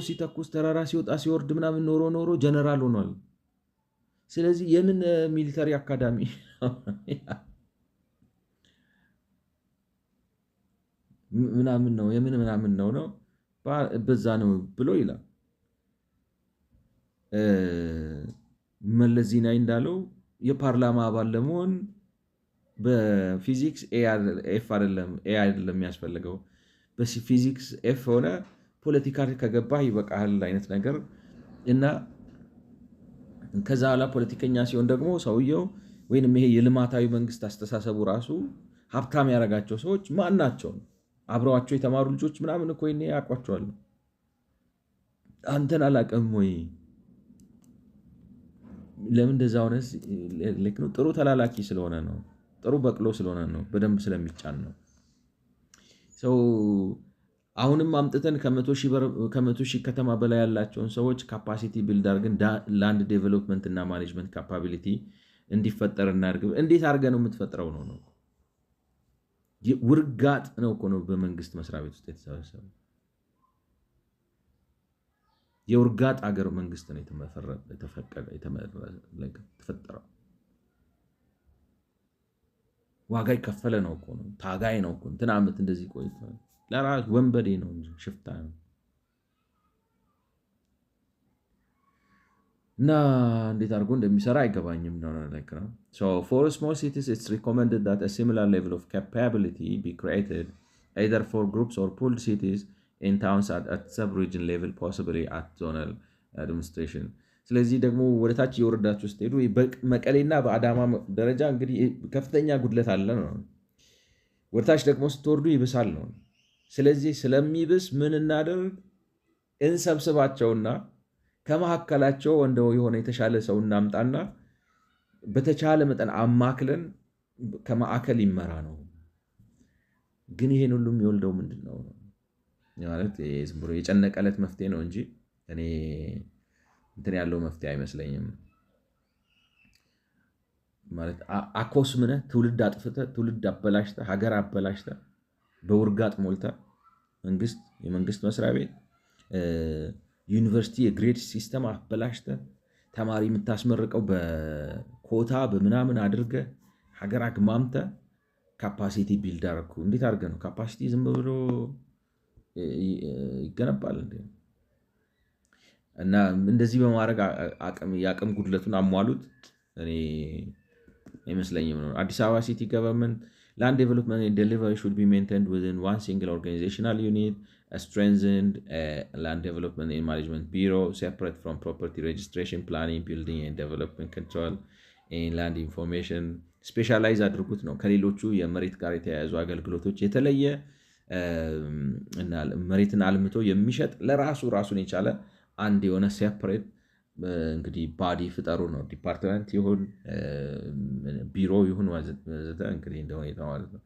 ሲተኩስ ተራራ ሲወጣ ሲወርድ ምናምን ኖሮ ጀነራል ሆኗል። ስለዚህ የምን ሚሊተሪ አካዳሚ ምናምን ነው የምን ምናምን ነው በዛ ነው ብሎ ይላል። መለስ ዜናዊ እንዳለው የፓርላማ አባል ለመሆን በፊዚክስ ኤፍ አይደለም ኤ አይደለም የሚያስፈልገው፣ በፊዚክስ ኤፍ ሆነ ፖለቲካ ከገባህ ይበቃል አይነት ነገር እና ከዛ ኋላ ፖለቲከኛ ሲሆን ደግሞ ሰውየው ወይንም ይሄ የልማታዊ መንግስት አስተሳሰቡ ራሱ ሀብታም ያደረጋቸው ሰዎች ማን ናቸው? አብረዋቸው የተማሩ ልጆች ምናምን እኮ ይሄኔ ያውቋቸዋለሁ። አንተን አላውቅም ወይ? ለምን እንደዛ ሆነ? ልክ ነው። ጥሩ ተላላኪ ስለሆነ ነው። ጥሩ በቅሎ ስለሆነ ነው። በደንብ ስለሚጫን ነው። ሰው አሁንም አምጥተን ከመቶ ሺህ ከተማ በላይ ያላቸውን ሰዎች ካፓሲቲ ቢልድ አድርገን ላንድ ዴቨሎፕመንት እና ማኔጅመንት ካፓቢሊቲ እንዲፈጠር እናድርግ። እንዴት አድርገህ ነው የምትፈጥረው? ነው ውርጋጥ ነው እኮ ነው በመንግስት መስሪያ ቤት ውስጥ የተሰበሰበ የውርጋጥ አገር መንግስት ነው የተፈጠረው። ዋጋ ይከፈለ ነው እኮ ነው። ታጋይ ነው እኮ እንትን ዓመት እንደዚህ ቆይቷል። ለራሱ ወንበዴ ነው እንጂ ሽፍታ ነው። እና እንዴት አድርጎ እንደሚሰራ አይገባኝም ነው። So for small cities, it's recommended that a similar level of capability be created either for groups or pooled cities in towns at sub-region level, possibly at zonal administration. ስለዚህ ደግሞ ወደታች የወረዳችሁ ስትሄዱ መቀሌና በአዳማ ደረጃ እንግዲህ ከፍተኛ ጉድለት አለ ነው። ወደታች ደግሞ ስትወርዱ ይብሳል ነው። ስለዚህ ስለሚብስ ምን እናደርግ? እንሰብስባቸውና ከመካከላቸው እንደው የሆነ የተሻለ ሰው እናምጣና በተቻለ መጠን አማክለን ከማዕከል ይመራ ነው። ግን ይሄን ሁሉ የሚወልደው ምንድን ነው ማለት ዝም ብሎ የጨነቀለት መፍትሄ ነው እንጂ እኔ እንትን ያለው መፍትሄ አይመስለኝም። ማለት አኮስምነህ ትውልድ አጥፍተህ ትውልድ አበላሽተህ ሀገር አበላሽተህ በውርጋጥ ሞልተህ የመንግስት መስሪያ ቤት ዩኒቨርሲቲ የግሬድ ሲስተም አበላሽተህ ተማሪ የምታስመርቀው በኮታ በምናምን አድርገህ ሀገር አግማምተህ ካፓሲቲ ቢልድ አደረኩ። እንዴት አድርገህ ነው ካፓሲቲ ዝም ብሎ ይገነባል እንዴ? እና እንደዚህ በማድረግ የአቅም ጉድለቱን አሟሉት እኔ አይመስለኝም ነው። አዲስ አበባ ሲቲ ገቨርንመንት land development and delivery should be maintained within one single organizational unit, a strengthened land development and management bureau, separate from property registration, planning, building and development control and land information. ስፔሻላይዝ አድርጉት ነው። ከሌሎቹ የመሬት ጋር የተያያዙ አገልግሎቶች የተለየ እና መሬትን አልምቶ የሚሸጥ ለራሱ ራሱን የቻለ አንድ የሆነ ሴፐሬት እንግዲህ ባዲ ፍጠሩ ነው። ዲፓርትመንት ይሁን ቢሮ ይሁን ወዘተ እንግዲህ እንደሆነ ማለት ነው።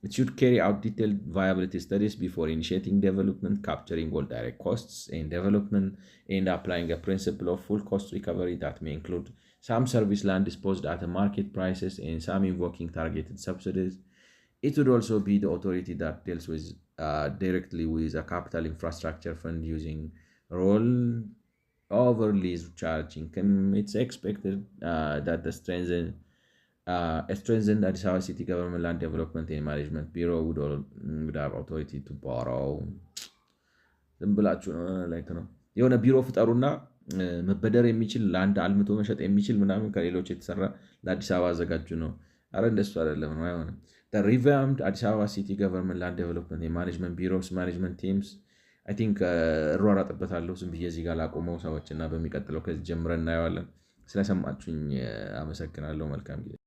It should carry out detailed viability studies before initiating development, capturing all direct costs in development, and applying a principle of full cost recovery that may include some service land disposed at market prices and some invoking targeted subsidies. It would also be the authority that deals with directly with a capital infrastructure fund using roll over lease charge income. It's expected that the strengthened Addis Ababa City Government Land Development and Management Bureau would have authority to borrow. ዝም ብላችሁ ነው የሆነ ቢሮ ፍጠሩና መበደር የሚችል ለአንድ አልምቶ መሸጥ የሚችል ምናምን ከሌሎች የተሰራ ለአዲስ አበባ አዘጋጁ ነው። አረ እንደሱ አይደለም ነው አይሆንም። The revamped Addis Ababa City Government Land Development and Management Bureaus management teams አይ ቲንክ እሯሯጥበታለሁ። ዝም ብዬ እዚህ ጋር ላቆመው ሰዎች እና በሚቀጥለው ከዚህ ጀምረን እናየዋለን። ስለሰማችሁኝ አመሰግናለሁ። መልካም ጊዜ